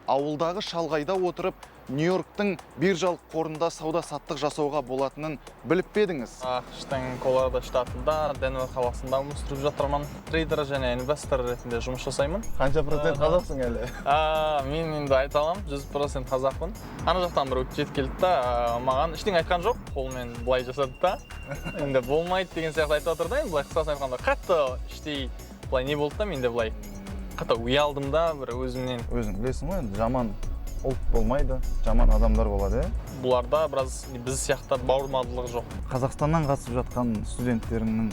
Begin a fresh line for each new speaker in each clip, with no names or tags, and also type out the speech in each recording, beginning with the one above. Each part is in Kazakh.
ауылдағы шалғайда отырып Нью-Йорктың биржалық қорында сауда-саттық жасауға болатынын біліп пе едіңіз?
ақштың Колорадо штатында Денвер қаласында өмір сүріп жатырмын. Трейдер және инвестор ретінде жұмыс жасаймын.
Қанша процент қазақсың әлі?
Мен енді айта аламын, 100% қазақпын. Ана жақтан бір өтіп жетіп келді да, маған ештеңе айтқан жоқ, қолмен былай жасады да. Енді болмайды деген сияқты айтып отыр да, енді былай қысқасын айтқанда қатты іштей былай не болды да, мен де былай қатты ұялдым да, бір өзімнен.
Өзің білесің ғой, енді жаман ұлт болмайды, жаман адамдар болады,
Бұларда біраз біз сияқты бауырмалдылық жоқ.
Қазақстаннан қатысып жатқан студенттеріңнің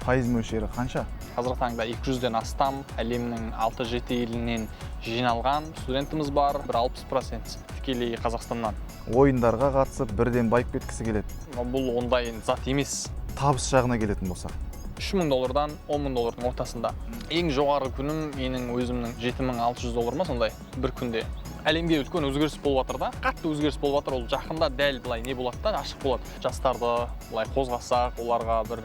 пайыз мөлшері қанша?
Қазіргі таңда 200-ден астам әлемнің 6-7 елінен жиналған студентіміз бар, бір 60% тікелей Қазақстаннан.
Ойындарға қатысып бірден байып кеткісі келеді.
Бұл ондай зат емес.
Табыс жағына келетін болсақ.
$3,000-дан $10,000 ортасында. Ең жоғары күнім менің өзімнің $7,600 ма сондай бір күнде. Әлемге үлкен өзгеріс болып жатыр да, қатты өзгеріс болып жатыр. Ол жақында дәл былай не болады да, ашық болады. Жастарды былай қозғасақ, оларға бір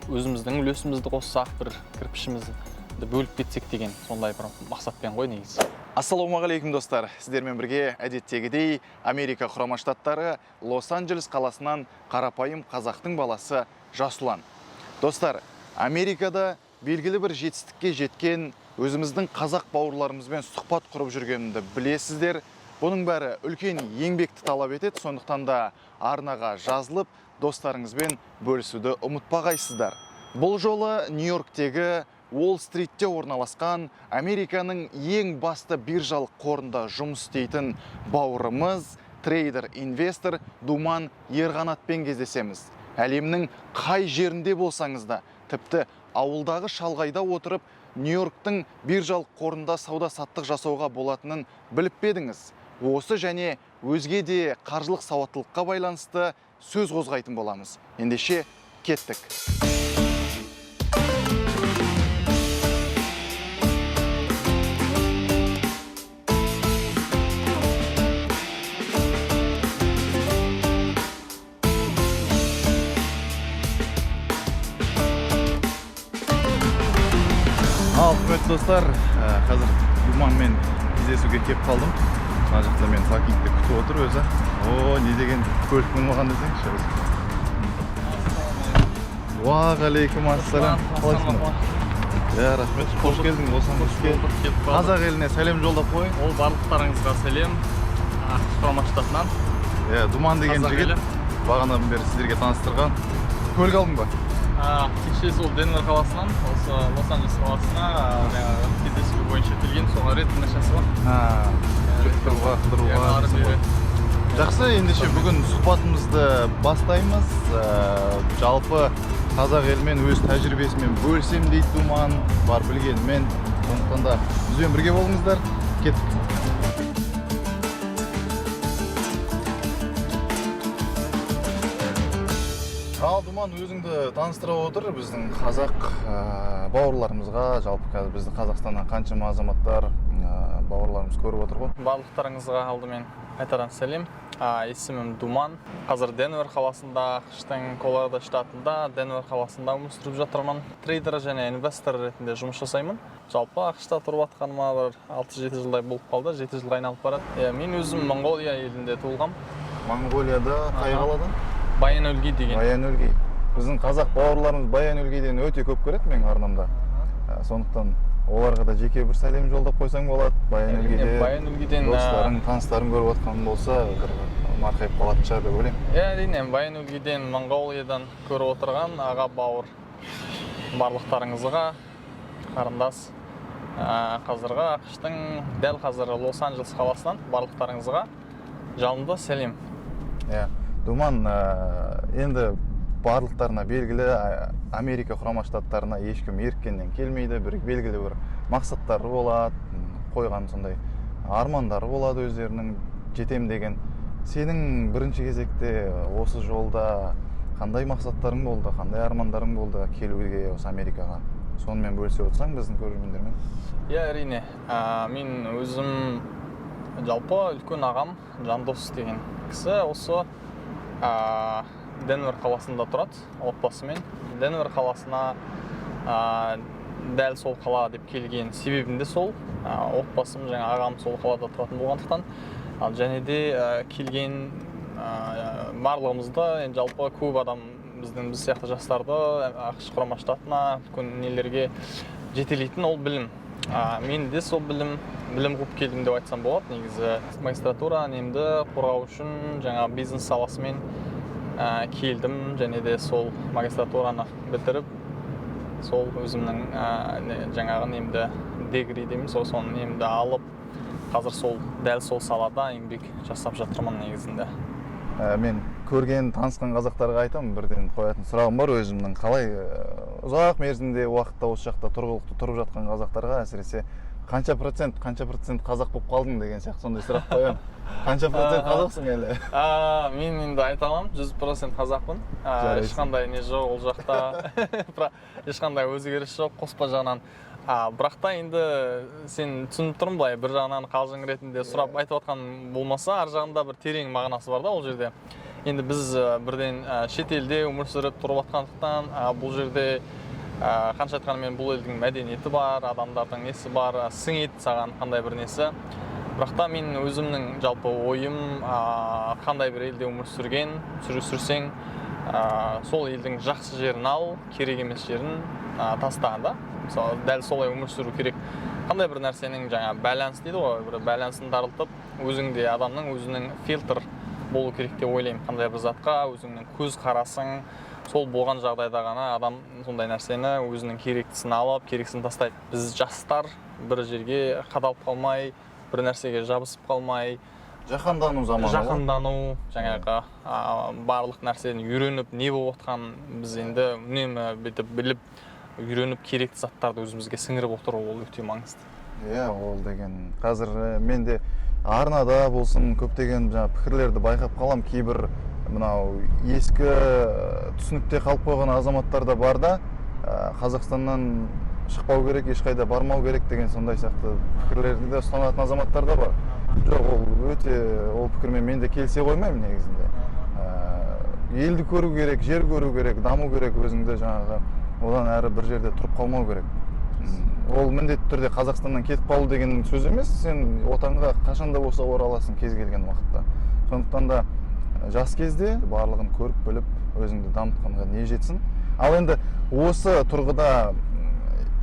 өзіміздің үлесімізді қоссақ, бір кірпішімізді бөліп кетсек деген сондай бір мақсатпен ғой негізі.
Ассалаумағалейкум достар. Сіздермен бірге әдеттегідей Америка құрама штаттары Лос-Анджелес қаласынан қарапайым қазақтың баласы Жасұлан. Достар, Америкада белгілі бір жетістікке жеткен өзіміздің қазақ бауырларымызбен сұхбат құрып жүргенімді білесіздер. Бұның бәрі үлкен еңбекті талап етеді, сондықтан да арнаға жазылып, достарыңызбен бөлісуді ұмытпағайсыздар. Бұл жолы Нью-Йорктегі Уолл-стритте орналасқан Американың ең басты биржалық қорында жұмыс істейтін бауырымыз, трейдер-инвестор Думан Ерғанатпен кездесеміз. Әлемнің қай жерінде болсаңыз да, тіпті ауылдағы шалғайда отырып, Нью-Йорктың биржалық қорында сауда-саттық жасауға болатынын біліп пе едіңіз? Осы және өзге де қаржылық сауаттылыққа байланысты сөз қозғайтын боламыз. Ендеше кеттік. Құрметті достар, қазір Думанмен кездесуге кеп қалдым. Мына жақта мен паркингте күтіп отыр өзі. Не деген көлік мінген десеңізші өзі. Уағалейкум ассалам. Қалайсың? Рахмет, қош келдің Лос-Анджелеске. Қазақ еліне сәлем жолдап қойың.
Ол барлықтарыңызға сәлем. ақш құрама штатынан.
Думан деген жігіт бағанадан бері сіздерге таныстырған. Көлік алдың ба?
Кеше сол Денвер қаласынан, осы Лос-Анджелес қаласына кездесу бойынша келген, соған рет нәрсесі бар.
Қыдыруға. Жақсы, ендеше бүгін сұхбатымызды бастаймыз. Жалпы қазақ елмен өз тәжірибесімен бөлісем дейді Думан, бар білгенімен. Сондықтан да бізбен бірге болыңыздар. Кеттік. Думан өзіңді таныстыра отыр біздің қазақ бауырларымызға, жалпы қазір бізді Қазақстаннан қаншама азаматтар бауырларымыз көріп отыр ғой.
Барлықтарыңызға алдымен қайтадан сәлем. Есімім Думан. Қазір Денвер қаласында, ақштың Колорадо штатында Денвер қаласында өмір сүріп жатырмын. Трейдер және инвестор ретінде жұмыс жасаймын. Жалпы ақшта тұрып жатқаныма бір 6-7 жылдай болып қалды, 7 жылға айналып барады. Мен өзім Монғолия елінде туылғам.
Монғолияда қай қаладан?
Баян-Өлгей деген.
Баян-Өлгей. Біздің қазақ бауырларымыз Баян-Өлгейден өте көп көреді менің арнамда. Сондықтан оларға да жеке бір сәлем жолдап қойсаң болады.
Баян-Өлгейден
достарың, таныстарың көріп жатқан болса, марқайып қалатын шығар деп ойлаймын.
Әрине, Баян-Өлгейден, Монғолиядан көріп отырған аға бауыр барлықтарыңызға қарындас. Қазіргі ақштың дәл қазір Лос-Анджелес қаласынан барлықтарыңызға жалынды сәлем.
Думан, енді барлықтарына белгілі Америка құрама штаттарына ешкім еріккеннен келмейді, белгілі бір мақсаттары болады, қойған сондай армандары болады өздерінің жетем деген. Сенің бірінші кезекте осы жолда қандай мақсаттарың болды, қандай армандарың болды келуге осы Америкаға? Сонымен бөлісе отырсаң біздің көрермендермен.
Әрине, мен өзім жалпы үлкен ағам Жандос деген кісі осы Денвер қаласында тұрады, отбасымен. Денвер қаласына дәл сол қала деп келген себебім де сол. Отбасым жаңа ағам сол қалада тұратын болғандықтан, ал және де келген барлығымызды енді жалпы көп адам біз сияқты жастарды ақш құрама штатына үлкен нелерге жетелейтін ол білім. Мен де сол білім қуып келдім деп айтсам болады. Негізі магистратура немді қорғау үшін жаңа бизнес саласымен келдім, және де сол магистратураны бітіріп, сол өзімнің жаңағы немді дегри дейміз, соны немді алып, қазір сол дәл сол салада еңбек жасап жатырмын негізінде.
Мен көрген, танысқан қазақтарға айтамын, бірден қоятын сұрағым бар өзімнің. Қалай ұзақ мерзімде уақытта осы жақта тұрғылықты тұрып жатқан қазақтарға әсіресе қанша процент қазақ болып қалдың деген сияқты сондай сұрақ қоямын. Қанша процент қазақсың әлі?
Мен енді айта аламын, 100% қазақпын. Ешқандай не жоқ ол жақта. Ешқандай өзгеріс жоқ, қоспа жағынан. Бірақ та енді сен түсініп тұрмын былай, бір жағынан қалжың ретінде сұрап айтып отқан болмаса, ар жағында бір терең мағынасы бар да ол жерде. Енді біз бірден шетелде өмір сүріп тұрып жатқандықтан, бұл жерде қанша айтқанымен бұл елдің мәдениеті бар, адамдардың несі бар, сіңеді саған қандай бір несі. Бірақ та мен өзімнің жалпы ойым, қандай бір елде өмір сүрсең, сол елдің жақсы жерін ал, керек емес жерін таста да. Дәл солай өмір сүру керек. Қандай бір нәрсенің жаңа баланс дейді ғой, бір балансын дарылтып, өзіңде адамның өзінің фильтр болу керек деп ойлаймын. Қандай бір затқа өзіңнің көз қарасың, сол болған жағдайда ғана адам сондай нәрсені өзінің керектісін алып, керексін тастайды. Біз жастар бір жерге қадалып қалмай, бір нәрсеге жабысып қалмай,
жаһандану заманы.
Жаһандану, жаңағы барлық нәрсені үйреніп, не болып отқан біз енді үнемі бүйтіп біліп, үйреніп керекті заттарды өзімізге сіңіріп отыру ол өте маңызды.
Ол деген қазір мен де арнада болсын көптеген пікірлерді байқап қалам. Кейбір мынау ескі түсінікте қалып қойған азаматтар да бар да, Қазақстаннан шықпау керек, ешқайда бармау керек деген сондай сияқты пікірлерді де ұстанатын азаматтар да бар. Жоқ, ол пікірмен мен де келісе қоймаймын негізінде. Елді көру керек, жер көру керек, даму керек, өзіңді жаңағы одан әрі бір жерде тұрып қалмау керек. Ол міндетті түрде Қазақстаннан кетіп қалу деген сөз емес, сен отанға қашанда болса ораласың кез келген уақытта. Сондықтан да жас кезде барлығын көріп біліп, өзіңді дамытқанға не жетсін. Ал енді осы тұрғыда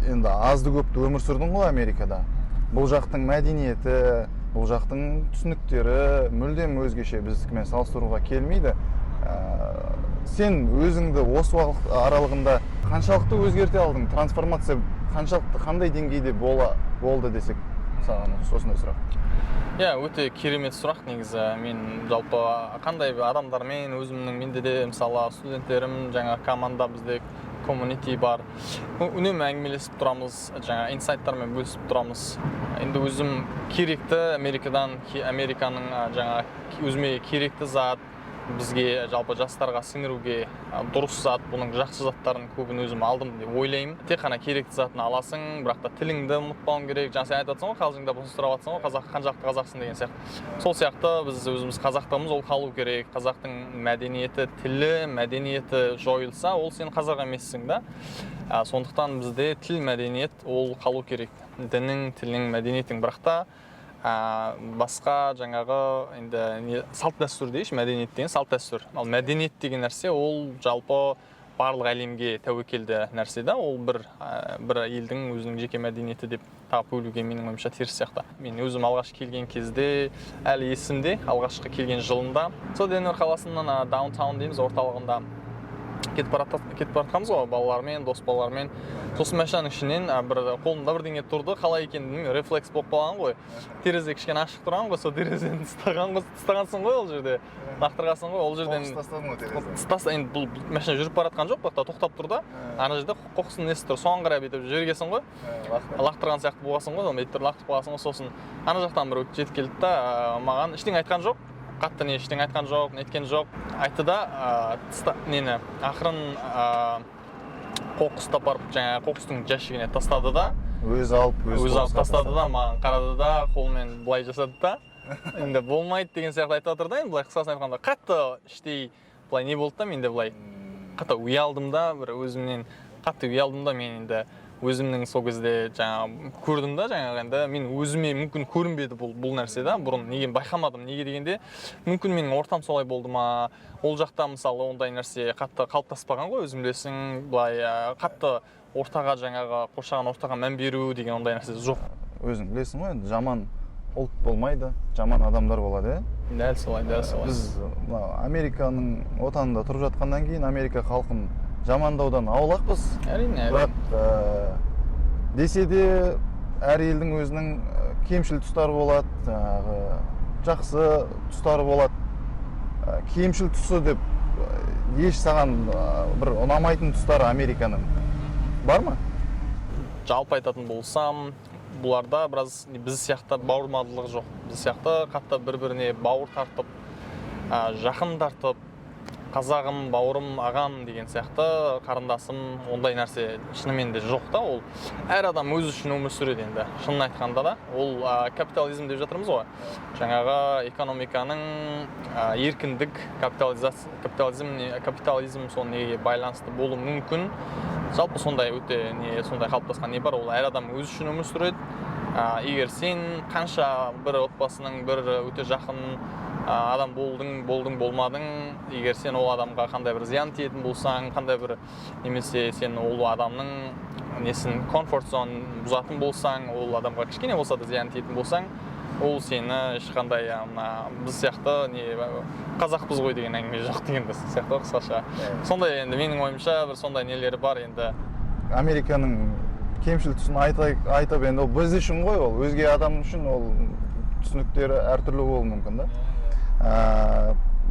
енді азды көпті өмір сүрдің ғой Америкада. Бұл жақтың мәдениеті, бұл жақтың түсініктері мүлдем өзгеше, біздікімен салыстыруға келмейді. Сен өзіңді осы уақыт аралығында қаншалықты өзгерте алдың? Трансформация қандай деңгейде болды десек саған осындай сұрақ?
Өте керемет сұрақ негізі. Мен жалпы қандай адамдармен өзімнің, менде де мысалы студенттерім, жаңа команда бізде комьюнити бар. Үнемі әңгімелесіп тұрамыз, жаңа инсайттармен бөлісіп тұрамыз. Енді өзім керекті Американың жаңа өзіме керекті зат, бізге жалпы жастарға сіңіруге дұрыс зат, бұның жақсы заттарын көбін өзім алдым деп ойлаймын. Тек қана керекті затын аласың, бірақ та тіліңді ұмытпауың керек. Жаңа сен айтып жатсың ғой, қалжыңда болсын сұрап жатсың ғой, қаншалықты қазақсың деген сияқты. Сол сияқты біз өзіміз қазақтығымыз ол қалу керек. Қазақтың мәдениеті, тілі, мәдениеті жойылса, ол сен қазақ емессің да. Сондықтан бізде тіл, мәдениет ол қалу керек. Дінің, тілің, мәдениетің, бірақ та басқа жаңағы енді салт дәстүр дейші, мәдениет деген салт дәстүр. Ал мәдениет деген нәрсе ол жалпы барлық әлемге тәуекелді нәрсе да, ол бір елдің өзінің жеке мәдениеті деп тағып бөлуге менің ойымша теріс сияқты. Мен өзім алғаш келген кезде, әлі есімде, алғашқы келген жылында, сол Денвер қаласының даунтаун дейміз, орталығында кетіп баратқанбыз ғой, балалармен, дос балалармен. Сосын машинаның ішінен қолымда бірдеңе тұрды, қалай екенін рефлекс болып қалған ғой. Терезе кішкене ашық тұрған ғой, сол терезені тыстағансың ғой ол жерде. Лақтырғансың ғой, ол жерден енді бұл машина жүріп баратқан жоқ, бірақ тоқтап тұрды. Ана жерде қоқыстың несі тұр, соған қарай бүйтіп жібергенсің ғой. Лақтырған сияқты болғансың ғой, бүйтіп лақтырып қаласың ғой. Сосын ана жақтан бір жетіп келді да, маған ештеңе айтқан жоқ. Қатты ештеңе айтқан жоқ, неткен жоқ. Айтты да, ақырын қоқыс тапарып, жаңағы қоқыстың жәшігіне тастады да.
Өзі алып
тастады да, маған қарады да, қолмен былай жасады да. Енді болмайды деген сияқты айтып отыр да, енді былай қысқасын айтқанда. Қатты іштей былай не болды да, мен де былай қатты ұялдым да, бір өзімнен қатты ұялдым да, мен енді өзімнің сол кезде жаңа көрдім да, жаңағы енді мен өзіме мүмкін көрінбеді бұл нәрсе да, бұрын неге байқамадым, неге дегенде мүмкін менің ортам солай болды ма, ол жақта мысалы ондай нәрсе қатты қалыптаспаған ғой, өзің білесің, былай қатты ортаға жаңағы қоршаған ортаға мән беру деген ондай нәрсе жоқ.
Өзің білесің ғой, енді жаман ұлт болмайды, жаман адамдар болады,
Дәл солай.
Біз Американың отанында тұрып жатқаннан кейін Америка халқын жамандаудан аулақпыз.
Әрине.
Бірақ десе де әр елдің өзінің кемшіл тұстары болады, жақсы тұстары болады. Кемшіл тұсы деп еш саған бір ұнамайтын тұстары Американың бар ма?
Жалпы айтатын болсам, бұларда біраз біз сияқты бауырмалдық жоқ. Біз сияқты қатты бір-біріне бауыр тартып, жақын тартып, қазағым, бауырым, ағам деген сияқты, қарындасым, ондай нәрсе шынымен де жоқ та. Ол әр адам өзі үшін өмір сүреді енді. Шынын айтқанда да, ол капитализм деп жатырмыз ғой. Жаңағы экономиканың еркіндік, капитализм соның неге байланысты болуы мүмкін. Жалпы сондай сондай қалыптасқан не бар, ол әр адам өзі үшін өмір сүреді. Егер сен қанша бір отбасының бір өте жақын адам болмадың, егер сен ол адамға қандай бір зиян тиетін болсаң, қандай бір немесе сен ол адамның несін комфорт зон бұзатын болсаң, ол адамға кішкене болса да зиян тиетін болсаң, ол сені ешқандай біз сияқты қазақпыз ғой деген әңгіме жоқ деген сияқты қысқаша. Сондай енді менің ойымша бір сондай нелері бар енді.
Американың кемшіл тұсын айтып енді ол біз үшін ғой, ол өзге адам үшін ол түсініктері әртүрлі болуы мүмкін да.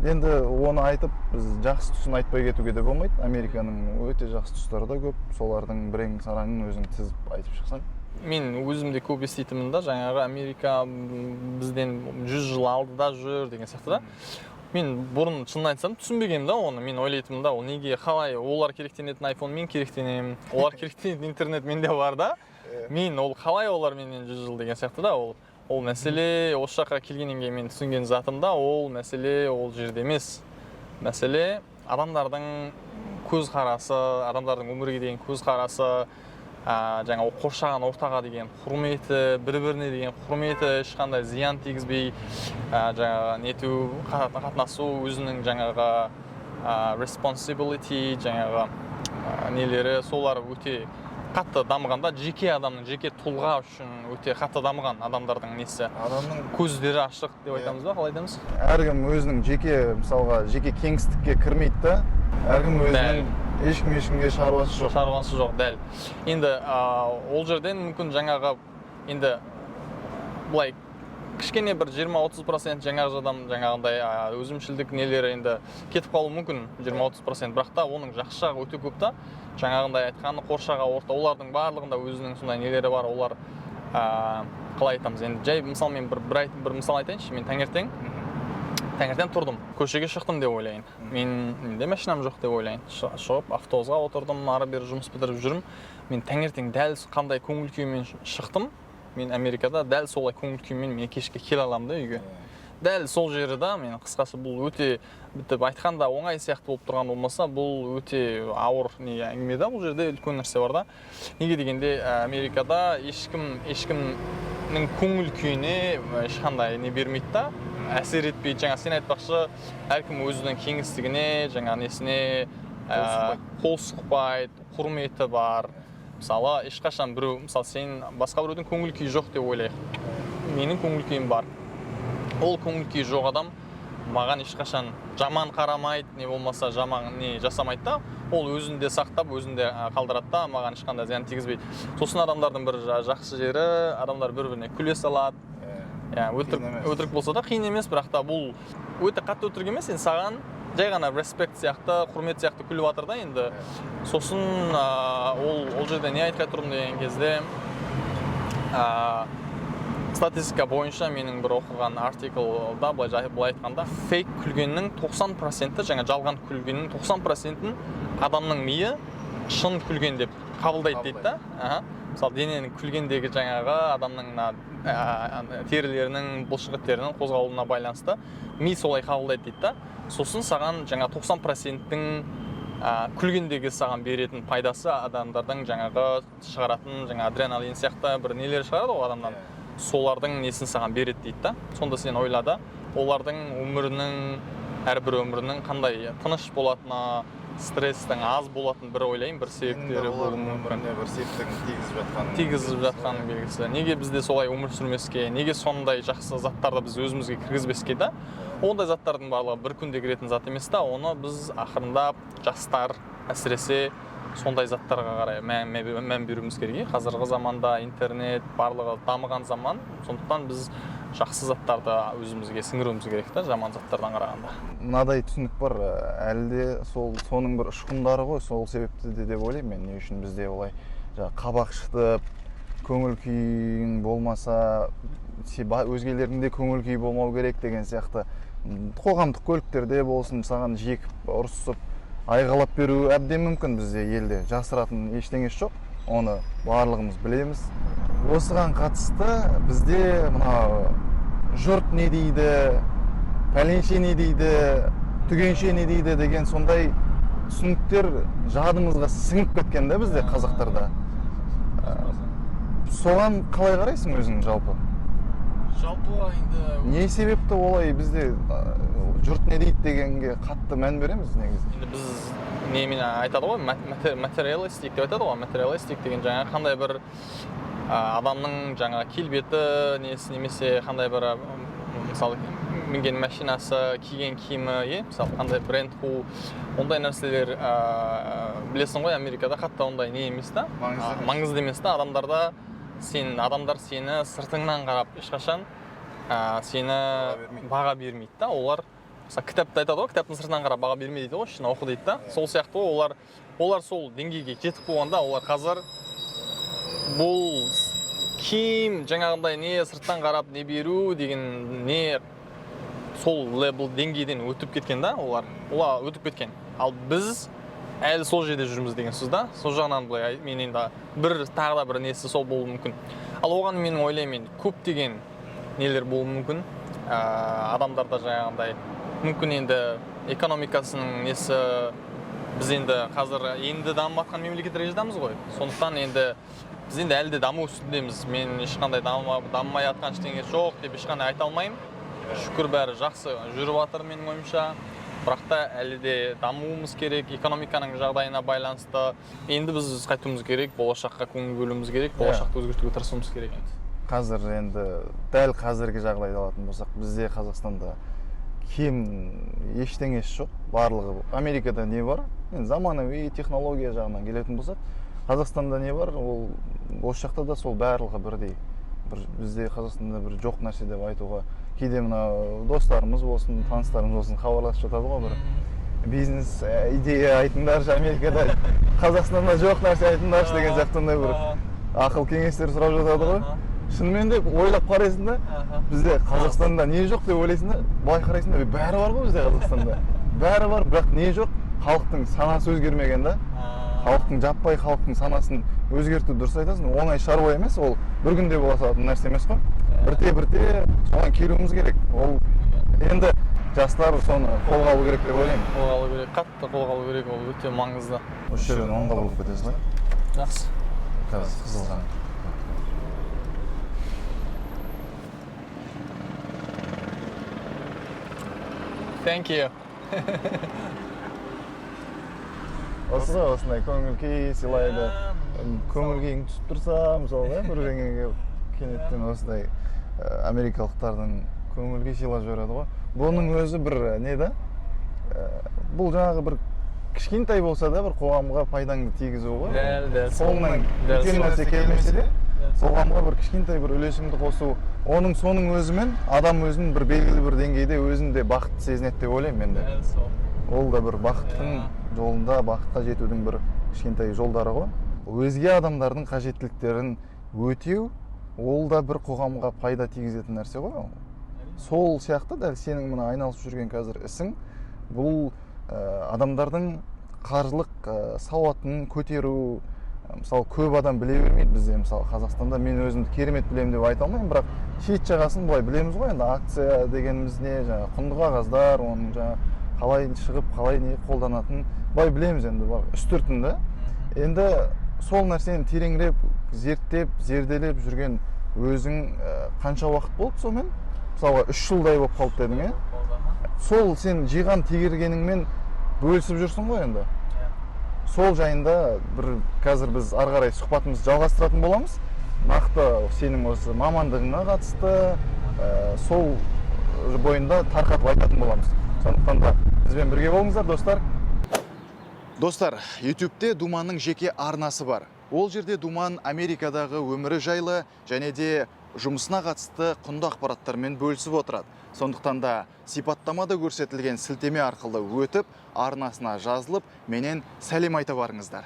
Енді оны айтып біз жақсы тұсын айтпай кетуге де болмайды. Американың өте жақсы тұстары да көп, солардың бірең сараңын өзің тізіп айтып шықсаң.
Мен өзімде көп еститінмін да, жаңағы Америка бізден 100 жыл алдыда жүр деген сияқты да. Мен бұрын шынын айтсам түсінбегенмін да оны. Мен ойлайтынмын да, ол неге қалай олар керектенетін iPhone мен керектенемін, олар керектенетін интернет менде бар да. Мен ол қалай олар менен 100 жыл деген сияқты да. Ол мәселе осы жаққа келгеннен кейін мен түсінген затымда ол мәселе ол жерде емес. Мәселе адамдардың көзқарасы, адамдардың өмірге деген көзқарасы, жаңа қоршаған ортаға деген құрметі, бір-біріне деген құрметі, ешқандай зиян тигізбей жаңағы қатынасу, өзінің жаңағы responsibility, жаңағы нелері, солар өте қатты дамығанда, жеке адамның, жеке тұлға үшін өте қатты дамыған адамдардың несі. Адамның көздері ашық деп айтамыз ба, қалай айтамыз?
Әркім өзінің мысалға, жеке кеңістікке кірмейді да, әркім өзінің ешкімге шаруасы жоқ.
Шаруасы жоқ, дәл. Енді ол жерден мүмкін жаңағы, енді бұлай кішкене бір 20-30% жаңағы адам жаңағындай өзімшілдік нелері енді кетіп қалуы мүмкін 20-30%, бірақ та оның жақсы жағы өте көп та. Жаңағындай айтқаны қоршаған орта, олардың барлығында өзінің сондай нелері бар, олар қалай айтамыз енді жай мысалы мен бір мысал айтайыншы. Мен таңертең тұрдым, көшеге шықтым деп ойлайын. Менде машинам жоқ деп ойлайын. Шығып автобусқа отырдым, ары-бері жұмыс бітіріп жүрмін. Мен таңертең дәл қандай көңіл күймен шықтым. Мен Америкада дәл солай көңіл күймен мен кешке келе аламын да үйге. Дәл сол жері да мен қысқасы бұл өте бітіп айтқанда оңай сияқты болып тұрған болмаса, бұл өте ауыр әңгіме да, бұл жерде үлкен нәрсе бар да. Неге дегенде Америкада ешкімнің көңіл күйіне ешқандай не бермейді да, әсер етпейді. Жаңа сен айтпақшы, әркім өзінің кеңістігіне, жаңа несіне қол сұқпайды, құрметі бар. Мысалы, ешқашан біреу, мысалы сен басқа біреудің көңіл күйі жоқ деп ойлайық. Менің көңіл күйім бар. Ол көңіл күйі жоқ адам маған ешқашан жаман қарамайды, не болмаса жаман не жасамайды да. Ол өзінде сақтап, өзінде қалдырады да, маған ешқандай зиян тигізбейді. Сосын адамдардың бір жақсы жері, адамдар бір-біріне күле салады. Өтірік болса да қиын емес, бірақ та бұл өте қатты өтірік емес, енді саған жай ғана респект сияқты, құрмет сияқты күліп жатыр да енді. Сосын ол жерде не айтқай тұрмын деген кезде, статистика бойынша менің бір оқыған артиклда былай айтқанда, фейк күлгеннің 90%, жаңа жалған күлгеннің 90%-ін адамның миы шын күлген деп қабылдайды дейді да. Мысалы, дененің күлгендегі жаңағы адамның терілерінің, бұлшық еттерінің қозғалуына байланысты ми солай қабылдайды дейді да. Сосын саған жаңа 90%-дің күлгендегі саған беретін пайдасы адамдардың жаңағы шығаратын жаңа адреналин сияқты бір нелер шығарады ғой адамнан. Солардың несін саған береді дейді да. Сонда сен ойлады, олардың әрбір өмірінің қандай тыныш болатыны, стресстің аз болатын бір ойлаймын, бір себептері болуы мүмкін.
Бір септігін
тигізіп жатқанның белгісі. Неге бізде солай өмір сүрмеске, неге сондай жақсы заттарды біз өзімізге кіргізбеске да? Ондай заттардың барлығы бір күнде кіретін зат емес та, оны біз ақырындап жастар әсіресе сондай заттарға қарай мән беруіміз керек. Қазіргі заманда интернет барлығы дамыған заман, сондықтан біз жақсы заттарды өзімізге сіңіруіміз керек та, жаман заттардан қарағанда.
Мынадай түсінік бар, әлі де соның бір ұшқындары ғой, сол себепті де деп ойлаймын мен. Не үшін бізде олай қабақ шытып, көңіл күйің болмаса, өзгелердің де көңіл күйі болмау керек деген сияқты. Қоғамдық көліктерде болсын, саған жекіп, ұрысып, айғалап беру әбден мүмкін бізде елде. Жасыратын ештеңесі жоқ, оны барлығымыз білеміз. Осыған қатысты бізде мына жұрт не дейді, пәленше не дейді, түгенше не дейді деген сондай түсініктер жадымызға сіңіп кеткен да бізде қазақтарда. Соған қалай қарайсың өзің жалпы?
Жалпы енді
не себепті олай бізде жұрт не дейді дегенге қатты мән береміз негізі?
Енді біз немен айтады ғой, материалистик деп айтады ғой, материалистик деген жаңа қандай бір адамның жаңа келбеті немесе қандай бір мысалы мінген машинасы, киген киімі, мысалы қандай бренд қуу, ондай нәрселер білесің ғой, Америкада қатты ондай не емес та, маңызды емес та. Адамдар сені сыртыңнан қарап ешқашан сені баға бермейді да. Олар кітапта айтады ғой, кітаптың сыртынан қарап баға бермейді ғой, ішін оқы дейді да. Сол сияқты ғой, олар сол деңгейге жетіп болғанда, олар қазір бұл киім жаңағындай не сырттан қарап не беру деген не сол лейбл деңгейден өтіп кеткен да, олар өтіп кеткен. Ал біз әлі сол жерде жүрміз деген сөз да. Сол жағынан былай мен енді тағы да бір несі сол болуы мүмкін. Ал оған мен ойлаймын, көптеген нелер болуы мүмкін. Адамдарда жаңағындай мүмкін енді экономикасының несі біз енді қазір дамып жатқан мемлекет режимдамыз ғой. Сондықтан енді біз енді әлі де даму үстіндеміз. Мен ешқандай дамымай жатқан ештеңе жоқ деп ешқандай айта алмаймын. Шүкір бәрі жақсы жүріп жатыр менің ойымша. Бірақ та әлі де дамуымыз керек, экономиканың жағдайына байланысты. Енді біз қайтуымыз керек, болашаққа көңіл бөлуіміз керек, болашақты өзгертуге тырысуымыз керек.
Қазір енді дәл қазіргі жағдайды алатын болсақ, бізде Қазақстанда кем ештеңесі жоқ. Барлығы Америкада не бар? Енді заманауи технология жағынан келетін болсақ, Қазақстанда не бар? Ол осы жақта да сол барлығы бірдей. Бізде Қазақстанда бір жоқ нәрсе деп айтуға кейде мына достарымыз болсын, таныстарымыз болсын хабарласып жатады ғой, бір бизнес идея айтыңдаршы, Америкада Қазақстанда жоқ нәрсе айтыңдаршы деген сияқтындай бір ақыл кеңестер сұрап жатады ғой. Шынымен де ойлап қарайсың да, бізде Қазақстанда не жоқ деп ойлайсың да, былай қарайсың да, бәрі бар ғой бізде Қазақстанда. Бәрі бар, бірақ не жоқ? Халықтың санасы өзгермеген да. Жаппай халықтың санасын өзгерту дұрыс айтасың, оңай шаруа емес, ол бір күнде бола салатын нәрсе емес қой. Бірте соған келуіміз керек. Ол енді жастар соны қолға алу керек деп ойлаймын.
Қолға алу керек, қатты қолға алу керек, ол өте маңызды.
Осы жерден оңға болып кетесіз ғой?
Жақсы.
Қазір қызылған.
Thank you.
Осыға осындай көңіл күй сыйлайды. Көңіл күйің түсіп тұрса, мысалы, бір жеңеге кенеттен осындай америкалықтардың көңіл күй сыйлап жібереді ғой. Бұның өзі бір не да? Бұл жаңағы бір кішкентай болса да бір қоғамға пайдаңды тигізу ғой.
Дәл.
Соңынан үлкен нәрсе келмесе де, қоғамға бір кішкентай бір үлесімді қосу. Соның өзімен адам өзін бір белгілі бір деңгейде өзінде бақытты сезінеді деп ойлаймын мен де. Ол да бір бақыттың жолында, бақытқа жетудің бір кішкентай жолдары ғой. Өзге адамдардың қажеттіліктерін өтеу, ол да бір қоғамға пайда тигізетін нәрсе ғой. Сол сияқты дәл сенің мына айналысып жүрген қазір ісің, бұл адамдардың қаржылық сауатын көтеру. Мысалы, көп адам біле бермейді бізде, мысалы Қазақстанда мен өзімді керемет білемін деп айта алмаймын, бірақ шет жағасын былай білеміз ғой, енді акция дегеніміз не, құнды қағаздар, оның қалай шығып, қалай не қолданатын, былай білеміз енді, үстіртін да. Енді сол нәрсені тереңірек зерттеп, зерделеп жүрген өзің қанша уақыт болды сонымен? Мысалға 3 жылдай болып қалды дедің, е? Сол сен жиған тегергеніңмен бөлісіп жүрсің ғой енді. Сол жайында бір қазір біз ары қарай сұхбатымызды жалғастыратын боламыз. Нақты сенің осы мамандығыңа қатысты сол бойында тарқатып айтатын боламыз. Сондықтан да бізбен бірге болыңыздар, достар. Достар, YouTube'те Думанның жеке арнасы бар. Ол жерде Думан Америкадағы өмірі жайлы және де жұмысына қатысты құнды ақпараттармен бөлісіп отырады. Сондықтан да сипаттамада көрсетілген сілтеме арқылы өтіп, арнасына жазылып, менен сәлем айта барыңыздар.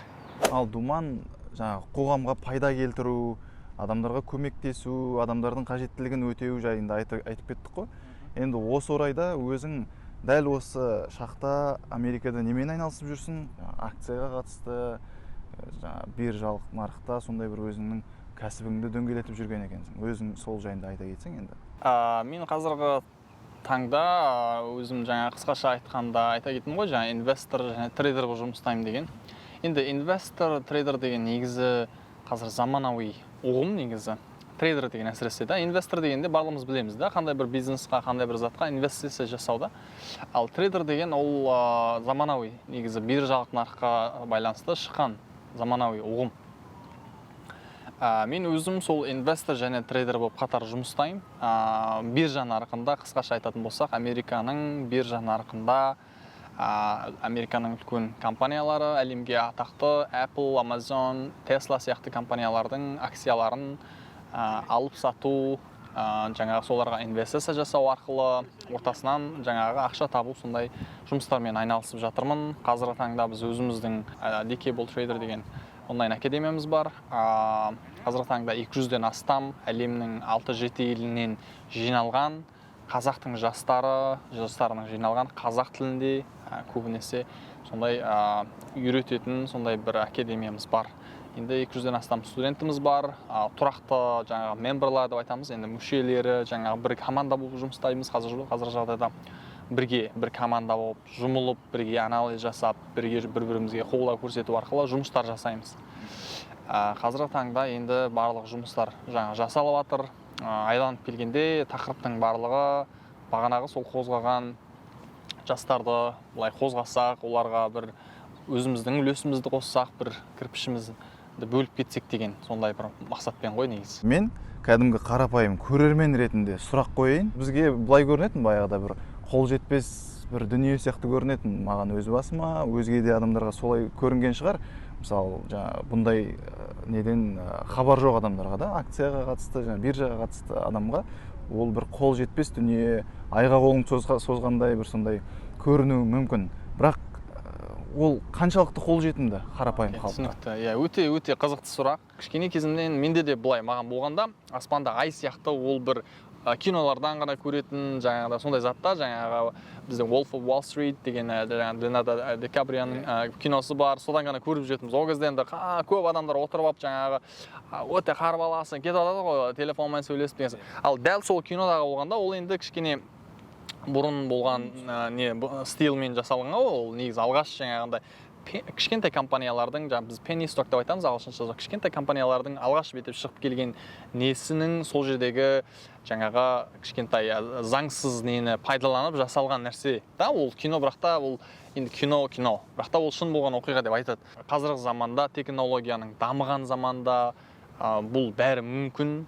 Ал Думан қоғамға пайда келтіру, адамдарға көмектесу, адамдардың қажеттілігін өтеу жайында айтып кеттік қой. Енді осы орайда өзің дәл осы шақта Америкада немен айналысып жүрсің? Акцияға қатысты, биржалық нарықта сондай бір өзіңнің кәсібіңді дөңгелетіп жүрген екенсің. Өзің сол жайында айта кетсең енді.
Мен қазіргі таңда өзім жаңа қысқаша айтқанда айта кеттім ғой, жаңа инвестор және трейдер болып жұмыстаймын деген. Енді инвестор, трейдер деген негізі қазір заманауи ұғым негізі. Трейдер деген әсіресе да, инвестор дегенде барлығымыз білеміз да, қандай бір бизнесқа, қандай бір затқа инвестиция жасауда. Ал трейдер деген ол заманауи, негізі биржалық нарыққа байланысты шыққан заманауи ұғым. Мен өзім сол инвестор және трейдер болып қатар жұмыстаймын. Биржа нарығында, қысқаша айтатын болсақ, Американың биржа нарығында Американың үлкен компаниялары, әлемге атақты Apple, Amazon, Tesla сияқты компаниялардың акцияларын алып сату, жаңағы соларға инвестиция жасау арқылы ортасынан жаңағы ақша табу, сондай жұмыстармен айналысып жатырмын. Қазіргі таңда біз өзіміздің Decable Trader деген онлайн академиямыз бар. Қазіргі таңда 200-ден астам әлемнің 6-7 елінен жиналған қазақтың жастарының жиналған қазақ тілінде көбінесе сондай үйрететін сондай бір академиямыз бар. Енді 200-ден астам студентіміз бар, тұрақты жаңағы мемберлар деп айтамыз, енді мүшелері, жаңағы бір команда болып жұмыстаймыз қазір жағдайда. Бірге бір команда болып жұмылып, бірге анализ жасап, бірге бір-бірімізге қолдау көрсету арқылы жұмыстар жасаймыз. Қазіргі таңда енді барлық жұмыстар жаңа жасалып жатыр. Айланып келгенде тақырыптың барлығы бағанағы сол қозғаған жастарды былай қозғасақ, оларға бір өзіміздің үлесімізді қоссақ, бір кірпішімізді бөліп кетсек деген сондай бір мақсатпен ғой негізі.
Мен кәдімгі қарапайым көрермен ретінде сұрақ қояйын. Бізге былай көрінетін баяғыда бір қол жетпес бір дүние сияқты көрінетін, маған өз басыма, өзге де адамдарға солай көрінген шығар. Мысалы, бұндай неден хабар жоқ адамдарға да, акцияға қатысты, биржаға қатысты адамға ол бір қол жетпес дүние, айға қолың созғандай бір сондай көрінуі мүмкін. Бірақ ол қаншалықты қолжетімді қарапайым халыққа?
Өте қызықты сұрақ. Кішкене кезімнен менде де былай маған болғанда, аспанда ай сияқты ол бір кинолардан ғана көретін жаңағы сондай затта, жаңағы біздің Wolf of Wall Street деген Леонардо Ди Каприоның киносы бар, содан ғана көріп жетіміз. Ол кезде енді көп адамдар отырып алып жаңағы өте қарбаласын кетіп жатады ғой, телефонмен сөйлесіп деген. Ал дәл сол кинодағы болғанда ол енді кішкене бұрын болған стилмен жасалған ғой, ол негізі алғаш жаңағындай кішкентай компаниялардың, біз penny stock деп айтамыз ағылшынша, кішкентай компаниялардың алғаш бетіп шығып келген несінің сол жердегі жаңағы кішкентай заңсыз нені пайдаланып жасалған нәрсе. Ол кино, бірақ та ол енді кино, бірақ та ол шын болған оқиға деп айтады. Қазіргі заманда технологияның дамыған заманда бұл бәрі мүмкін.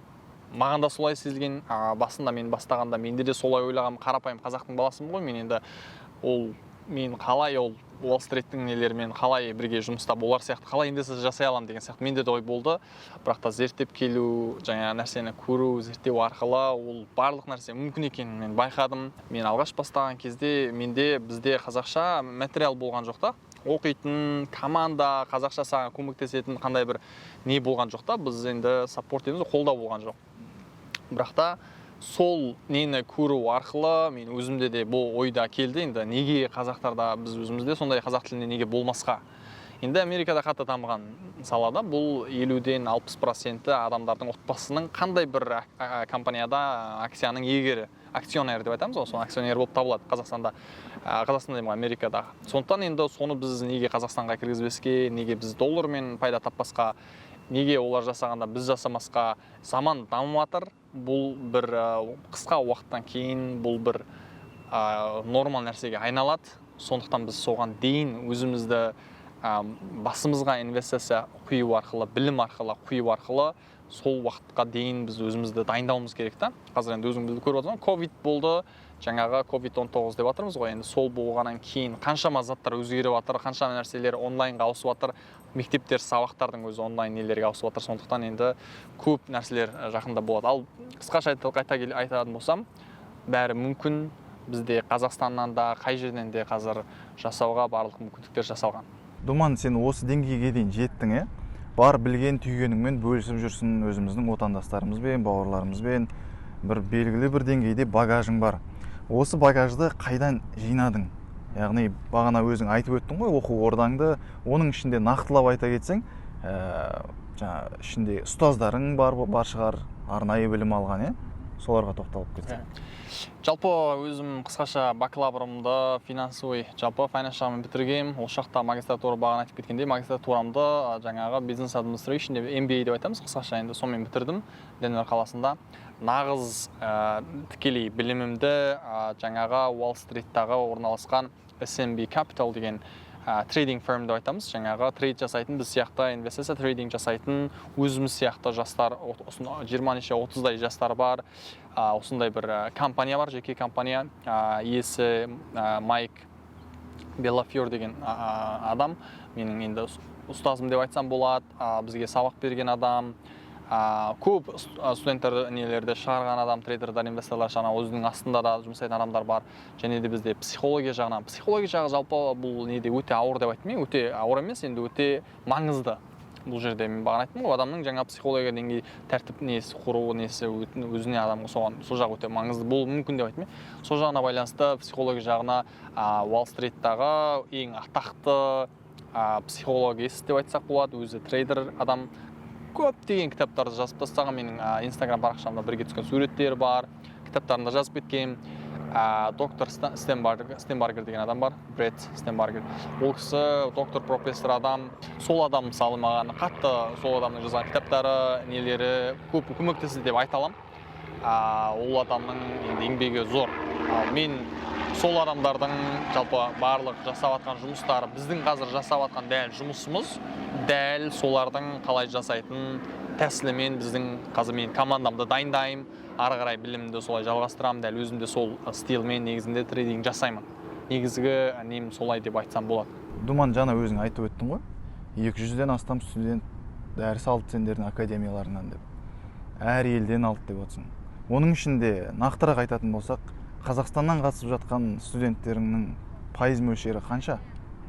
Маған да солай сезілген, басында мен бастағанда менде де солай ойлағам, қарапайым қазақтың баласымын ғой, мен енді мен қалай ол Уолл-стриттің нелерімен қалай бірге жұмыста болар сияқты, қалай инвестиция жасай аламын деген сияқты менде де ой болды. Бірақ та зерттеп келу, жаңа нәрсені көру, зерттеу арқылы ол барлық нәрсе мүмкін екенін мен байқадым. Мен алғаш бастаған кезде бізде қазақша материал болған жоқ та. Оқитын команда, қазақша саған көмектесетін қандай бір не болған жоқ та. Біз енді саппорт дейміз, қолдау болған жоқ. Бірақ та сол нені көру арқылы мен өзімде де бұл ойда келді, енді неге қазақтарда біз өзімізде сондай қазақ тілінде неге болмасқа. Енді Америкада қатты дамыған салада бұл 50-ден 60% адамдардың отбасының қандай бір компанияда акцияның егері. акционер деп айтамыз ғой, соның акционері болып табылады Қазақстанда. Қазақстанда емес, Америкада. Сондықтан енді соны біз неге Қазақстанға кіргізбеске, неге біз доллармен пайда таппасқа, неге олар жасағанда біз жасамасқа? Заман дамып жатыр. Бұл бір қысқа уақыттан кейін бұл бір нормал нәрсеге айналады. Сондықтан біз соған дейін өзімізді басымызға инвестиция құю арқылы, білім арқылы, құю арқылы сол уақытқа дейін біз өзімізді дайындауымыз керек та. Қазір енді өзіңізді көріп отырсыз, ковид болды, жаңағы COVID-19 деп жатырмыз ғой. Енді сол болғаннан кейін қаншама заттар өзгеріп жатыр, қаншама нәрселер онлайнға ауысып жатыр, мектептер, сабақтардың өзі онлайн нелерге ауысып жатыр. Сондықтан енді көп нәрселер жақында болады. Ал қысқаша айтатын болсам, бәрі мүмкін. Бізде Қазақстаннан да, қай жерден де қазір жасауға барлық мүмкіндіктер жасалған.
Думан, сен осы деңгейге дейін жеттің, бар білген түйгеніңмен бөлісіп жүрсің, өзіміздің отандастарымызбен, бауырларымызбен бір белгілі бір деңгейде багажың бар. Осы багажды қайдан жинадың? Яғни бағана өзің айтып өттің ғой, оқу ордаңды, оның ішінде нақтылап айта кетсең, ішінде ұстаздарың бар шығар, арнайы білім алған, соларға тоқталып кетсең.
Жалпы өзім қысқаша бакалаврымды финансовый, жалпы финанс бітіргем. Ол шақта магистратура бағана айтып кеткендей, магистратурамды жаңағы бизнес администрейшн деп MBA деп айтамыз, қысқаша енді сонымен бітірдім Денвер қаласында. Нағыз тікелей білімімді жаңағы Уолл-стриттағы орналасқан SMB Capital деген трейдинг фирм деп айтамыз, жаңағы трейд жасайтын, біз сияқты инвестиция трейдинг жасайтын, өзіміз сияқты жастар, 20-30-дай жастар бар. Осындай бір компания бар, жеке компания, иесі Майк Беллафьор деген адам, менің енді ұстазым деп айтсам болады, бізге сабақ берген адам, көп студенттер нелерді шығарған адам, трейдерлер, инвесторлар жағынан өзінің астында да жұмсайтын адамдар бар. Және де бізде психология жағынан, психология жағы жалпы бұл неде өте ауыр деп айтмаймын, өте ауыр емес, енді өте маңызды. Бұл жерде мен бағана айттым ғой, адамның жаңа психология деңгей тәртіп несі құру несі өзіне адамға соған сол жағы өте маңызды. Бұл мүмкін деп айтмаймын. Сол жағына байланысты психология жағына Уолл-стриттағы ең атақты психологист деп айтсақ болады, өзі трейдер адам. Көптеген кітаптарды жазып тастаған, менің Instagram парақшамда бірге түскен суреттер бар, кітаптарында жазып кеткен. Доктор Стенбаргер деген адам бар, Бред Стенбаргер. Ол кісі доктор, профессор адам. Сол адам мысалы маған қатты сол адамның жазған кітаптары, нелері көп көмектесті деп айта аламын. Ол адамның енді еңбегі зор. Мен сол адамдардың жалпы барлық жасап жатқан жұмыстары, біздің қазір жасап жатқан дәл жұмысымыз, дәл солардың қалай жасайтын тәсілімен біздің қазір мен командамды дайындаймын, ары қарай білімді солай жалғастырамын, дәл өзімде сол стилмен негізінде трейдинг жасаймын. Негізгі нем солай деп айтсам болады.
Думан, жаңа өзің айтып өттің ғой, 200-ден астам студент дәріс алды сендердің академияларынан деп. Әр елден алды деп отырсың. Оның ішінде нақтырақ айтатын болсақ, Қазақстаннан қатысып жатқан студенттеріңнің пайыз мөлшері қанша?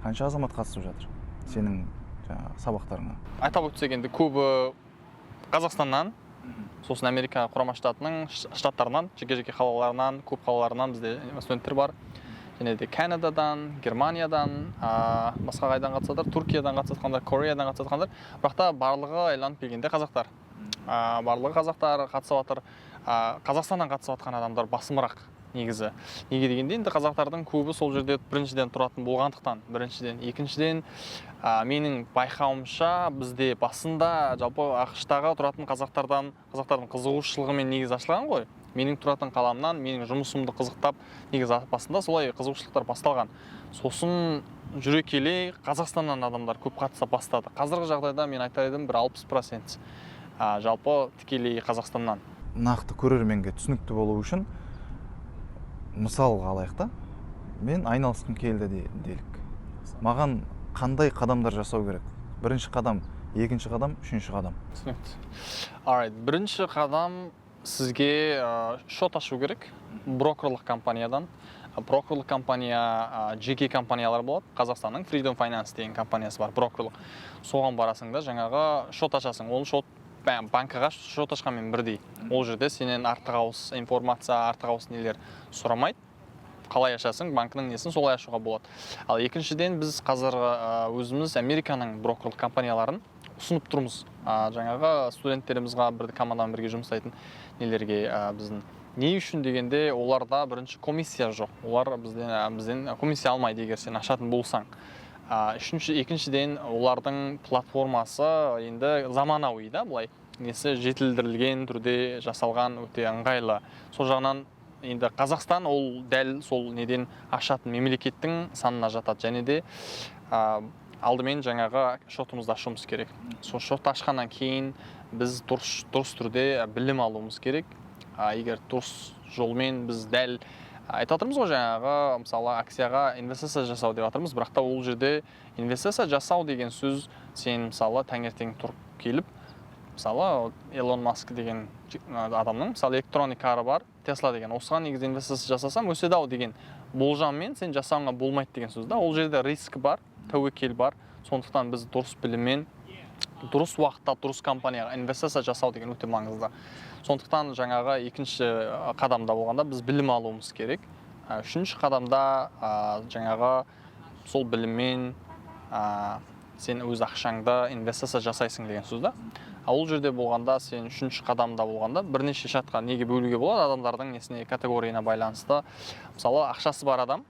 Қанша азамат қатысып жатыр сенің сабақтарыңа?
Айтап өтсек енді көбі Қазақстаннан, сосын Америка құрама штаттарынан, жеке қалаларынан, көп қалаларынан бізде студенттер бар. Және де Канададан, Германиядан, басқа қайдан қатысатындар, Түркиядан қатысатындар, Кореядан қатысатындар. Бірақ та барлығы айланып келгенде қазақтар. Барлығы қазақтар қатысып жатыр. Қазақстаннан қатысып жатқан адамдар басымырақ негізі. Неге дегенде енді қазақтардың көбі сол жерде біріншіден тұратын болғандықтан, біріншіден, екіншіден менің байқауымша бізде басында жалпы ақш-тағы тұратын қазақтардың қызығушылығымен негіз ашылған ғой. Менің тұратын қаламнан, менің жұмысымды қызықтап, негіз басында солай қызығушылықтар басталған. Сосын жүре келе Қазақстаннан адамдар көп қатыса бастады. Қазіргі жағдайда мен айтар едім бір 60% жалпы тікелей Қазақстаннан.
Нақты көрерменге түсінікті болу үшін мысал алайық та, мен айналысқым келді делік. Маған қандай қадамдар жасау керек? Бірінші қадам, екінші қадам, үшінші қадам.
Түсінікті. Бірінші қадам сізге шот ашу керек брокерлік компаниядан. Брокерлік компания жеке компаниялар болады. Қазақстанның Freedom Finance деген компаниясы бар, брокерлік. Соған барасың да жаңағы шот ашасың. Ол шот банкаға шот ашқанмен бірдей. Ол жерде сенен артық ауыс информация, артық ауыс нелер сұрамайды. Қалай ашасың, банкның несін солай ашуға болады. Ал екіншіден біз қазір өзіміз Американың брокерлік компанияларын ұсынып тұрмыз. Жаңағы студенттерімізға бір командамен бірге жұмыстайтын нелерге біздің не үшін дегенде оларда бірінші комиссия жоқ. Олар бізден комиссия алмайды егер сен ашатын болсаң. Екіншіден олардың платформасы енді заманауи да, былай несі жетілдірілген түрде жасалған, өте ыңғайлы. Сол жағынан енді Қазақстан ол дәл сол неден ашатын мемлекеттің санына жатады, және де алдымен жаңағы шотымызды ашуымыз керек. Сол шот ашқаннан кейін біз дұрыс түрде білім алуымыз керек. Егер дұрыс жолмен біз дәл айтып жатырмыз ғой, жаңағы мысалы акцияға инвестиция жасау деп жатырмыз, бірақ та ол жерде инвестиция жасау деген сөз сен мысалы таңертең тұрып келіп, мысалы Элон Маск деген адамның мысалы электроникары бар, Тесла деген, осыған негізі инвестиция жасасам өседі-ау деген болжаммен сен жасауға болмайды деген сөз да. Ол жерде риск бар, тәуекел бар. Сондықтан біз дұрыс біліммен, дұрыс уақытта дұрыс компанияға инвестиция жасау деген өте маңызды. Сондықтан жаңағы екінші қадамда болғанда біз білім алуымыз керек. Үшінші қадамда жаңағы сол біліммен сен өз ақшаңды инвестиция жасайсың деген сөз да. Ол жерде болғанда сен үшінші қадамда болғанда бірнеше шартқа неге бөлуге болады, адамдардың несіне категорияна байланысты. Мысалы ақшасы бар адам,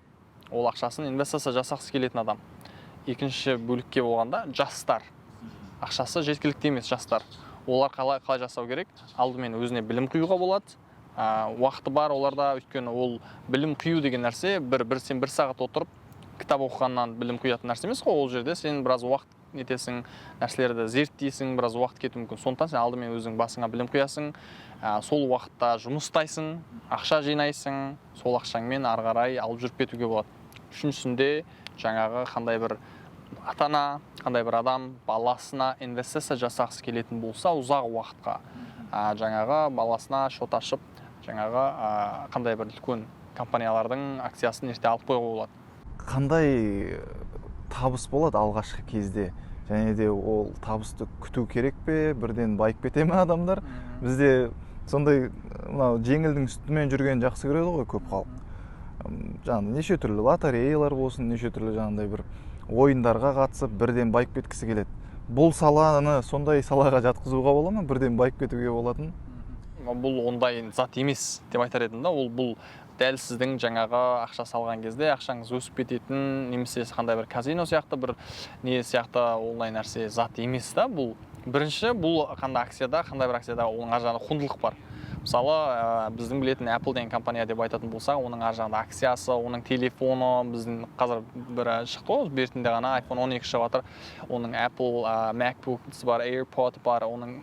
ол ақшасын инвестиция жасағысы келетін адам. Екінші бөлікке болғанда жастар, ақшасы жеткілікті емес жастар. Олар қалай жасау керек? Алдымен өзіне білім құюға болады. Уақыты бар оларда, өйткені ол білім құю деген нәрсе сен бір сағат отырып кітап оқығаннан білім құятын нәрсе емес қой. Ол жерде сен біраз уақыт нетесің, нәрселерді зерттейсің, біраз уақыт кетуі мүмкін. Сондықтан сен алдымен өзің басыңа білім құясың, сол уақытта жұмыстайсың, ақша жинайсың, сол ақшаңмен ары қарай алып жүріп кетуге болады. Үшіншісінде жаңағы қандай бір ата-ана, қандай бір адам баласына инвестиция жасағысы келетін болса, ұзақ уақытқа жаңағы баласына шот ашып, жаңағы қандай бір үлкен компаниялардың акциясын ерте алып қоюға болады.
Қандай табыс болады алғашқы кезде? Және де ол табысты күту керек пе? Бірден байып кете ме адамдар? Бізде сондай мынау жеңілдің үстімен жүрген жақсы көреді ғой көп халық. Жаңағы неше түрлі лотереялар болсын, неше түрлі жаңағыдай бір ойындарға қатысып бірден байып кеткісі келеді. Бұл саланы сондай салаға жатқызуға бола ма? Бірден байып кетуге болатын?
Бұл ондай зат емес деп айтар едім да. Бұл дәл сіздің жаңағы ақша салған кезде ақшаңыз өсіп кететін, немесе қандай бір казино сияқты бір не сияқты онлайн нәрсе зат емес та. Бұл бірінші, бұл қандай бір акцияда оның ар жағында құндылық бар. Мысалы, біздің білетін Apple деген компания деп айтатын болсақ, оның ар жағында акциясы, оның телефоны, біздің қазір бір шықты ғой, бертінде ғана iPhone 12 шығып жатыр. Оның Apple MacBook бар, AirPod бар, оның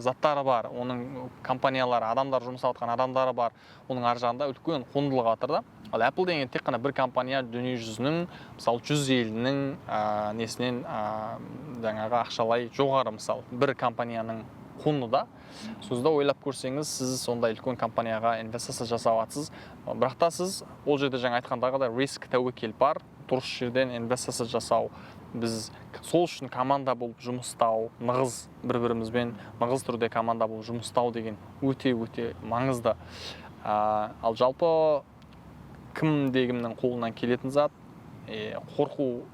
заттары бар, оның компаниялары, адамдар жұмыс атқан адамдары бар. Оның ар жағында үлкен құндылық жатыр да. Ал Apple деген тек қана бір компания дүние жүзінің, мысалы 100 елінің несінен жаңағы ақшалай жоғары, мысалы бір компанияның құны да. Сөзді ойлап көрсеңіз, сіз сондай үлкен компанияға инвестиция жасаватсыз. Бірақ та сіз ол жерде жаңа айтқандағыдай риск, тәуекел бар. Дұрыс жерден инвестиция жасау. Біз сол үшін команда болып жұмыстау, бір-бірімізбен нығыз түрде команда болып жұмыстау деген өте маңызды. Ал жалпы кімде-кімнің қолынан келетін зат, қорқу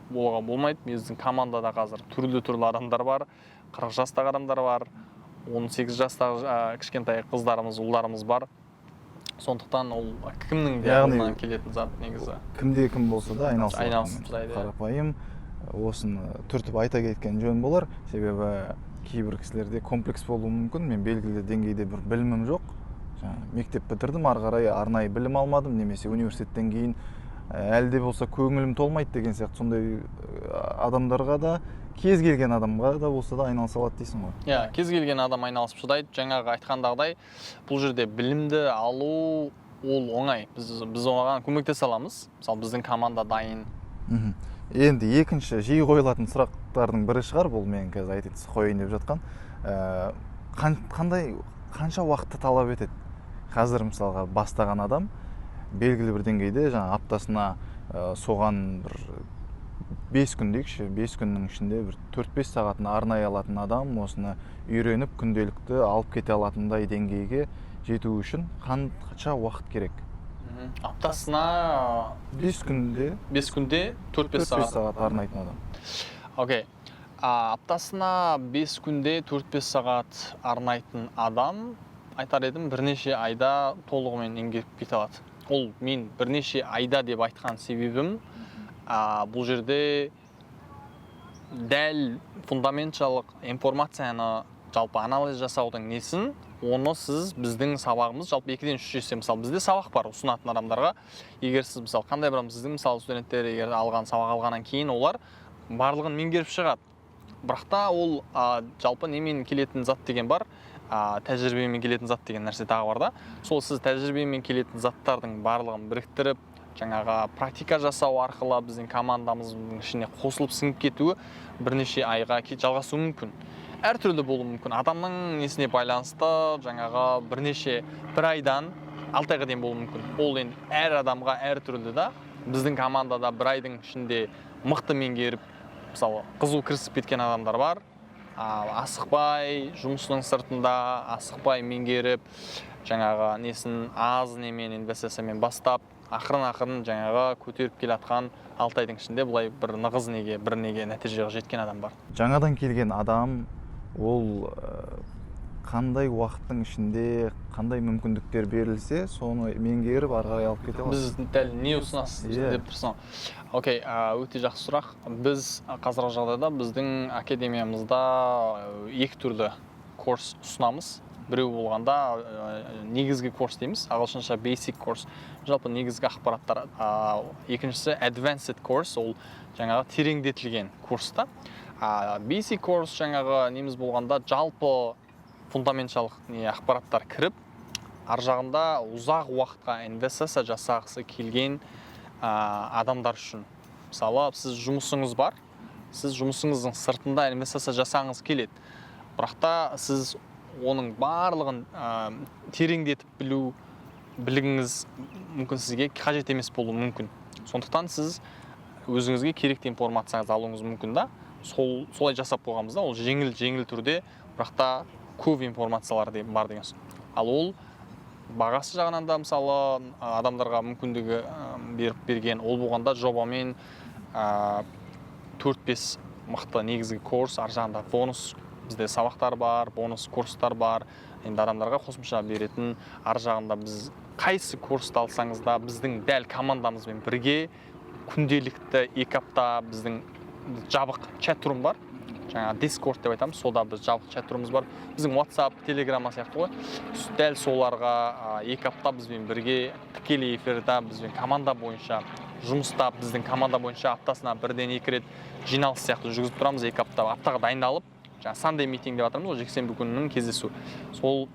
болуға болмайды. Біздің командада қазір түрлі адамдар бар. 40 жастағы адамдар бар, 18 жастағы кішкентай қыздарымыз, ұлдарымыз бар. Сондықтан ол кімнің де қолынан келетін зат негізі.
Кімде-кім болса да
айналысып
қарапайым осыны түртіп айта кеткен жөн болар. Себебі кейбір кісілерде комплекс болуы мүмкін. Мен белгілі деңгейде бір білімім жоқ. Мектеп бітірдім, ары қарай арнайы білім алмадым, немесе университеттен кейін әлі де болса көңілім толмайды деген сияқты сондай адамдарға да, кез келген адамға да болса да айналыса алады дейсің ғой.
Кез келген адам айналысып шыдайды. Жаңағы айтқандағыдай, бұл жерде білімді алу ол оңай. Біз оған көмектесе аламыз. Мысалы, біздің команда дайын.
Енді екінші жиі қойылатын сұрақтардың бірі шығар, бұл мен қазір қойайын деп жатқан. Қанша уақытты талап етеді? Қазір мысалға бастаған адам белгілі бір деңгейде аптасына соған бір 5 күн дейікші, 5 күннің ішінде бір 4-5 сағатын арнай алатын адам осыны үйреніп күнделікті алып кете алатындай деңгейге жету үшін қанша уақыт керек?
Аптасына
5 күнде
4-5
сағат арнайтын адам.
Окей. Аптасына 5 күнде 4-5 сағат арнайтын адам айтар едім, бірнеше айда толығымен еңгеріп кете алады. Ол мен бірнеше айда деп айтқан себебім, бұл жерде дәл фундаменталдық информацияны жалпы анализ жасаудың несін, оны сіз біздің сабағымыз жалпы 2-ден 3 есе, мысалы бізде сабақ бар ұсынатын адамдарға. Егер сіз мысалы қандай бір сіздің мысалы студенттер егер алған сабақ алғаннан кейін олар барлығын меңгеріп шығады. Бірақ та ол жалпы немен келетін зат деген бар, тәжірибемен келетін зат деген нәрсе тағы бар да. Сол сіз тәжірибемен келетін заттардың барлығын біріктіріп, жаңаға практика жасау арқылы біздің командамыздың ішіне қосылып сіңіп кетуі бірнеше айға жалғасуы мүмкін. Әртүрлі болуы мүмкін. Адамның несіне байланысты жаңаға бір айдан 6 айға дейін болуы мүмкін. Ол енді әр адамға әртүрлі да. Біздің командада бір айдың ішінде мықты меңгеріп, мысалы, қызу кірісіп кеткен адамдар бар. Асықпай, жұмысының сыртында асықпай меңгеріп, жаңаға несін аз немен инвестициямен бастап, ақырын жаңаға көтеріп келатқан 6 айдың ішінде бұлай бір нығыз неге, бір неге нәтижеге жеткен адам бар.
Жаңадан келген адам ол қандай уақыттың ішінде қандай мүмкіндіктер берілсе, соны меңгеріп ары қарай алып кете алады.
Біз дәл не ұсынасыз деп тұрсың. Окей, өте жақсы сұрақ. Біз қазіргі жағдайда біздің академиямызда 2 түрлі курс ұсынамыз. Біреу болғанда негізгі курс дейміз, ағылшынша basic курс, жалпы негізгі ақпараттар. Екіншісі advanced курс, ол жаңағы тереңдетілген курста. Basic курс жаңағы неміз болғанда жалпы фундаменталдық ақпараттар кіріп, ар жағында ұзақ уақытқа инвестиция жасағысы келген адамдар үшін. Мысалы, сіз жұмысыңыз бар, сіз жұмысыңыздың сыртында инвестиция жасағыңыз келеді. Бірақ та сіз оның барлығын тереңдетіп білігіңіз мүмкін сізге қажет емес болуы мүмкін. Сондықтан сіз өзіңізге керекті информацияңызды алуыңыз мүмкін да. Солай жасап қойғанбызда, ол жеңіл түрде, бірақ та көп информациялар бар деген сөз. Ал ол бағасы жағынан да мысалы адамдарға мүмкіндігі берген, ол болғанда жобамен 4-5 мықты негізгі курс, ар жағында бонус бізде сабақтар бар, бонус курстар бар. Енді адамдарға қосымша беретін ар жағында біз қайсы курсты алсаңыз да біздің дәл командамызбен бірге күнделікті 2 апта біздің жабық чат-рум бар. Жаңа Discord деп айтамыз, сода біз жабық чат-румымыз бар. Біздің WhatsApp, Telegram сияқты ғой. Дәл соларға 2 апта бізбен бірге тікелей эфирде бізбен команда бойынша жұмыста, біздің команда бойынша аптасына 1-2 рет жиналыс сияқты жүргізіп тұрамыз. 2 аптаға дайындалып, жаңа Sunday meeting деп атырмыз, жексенбі күнінің кездесу. Сол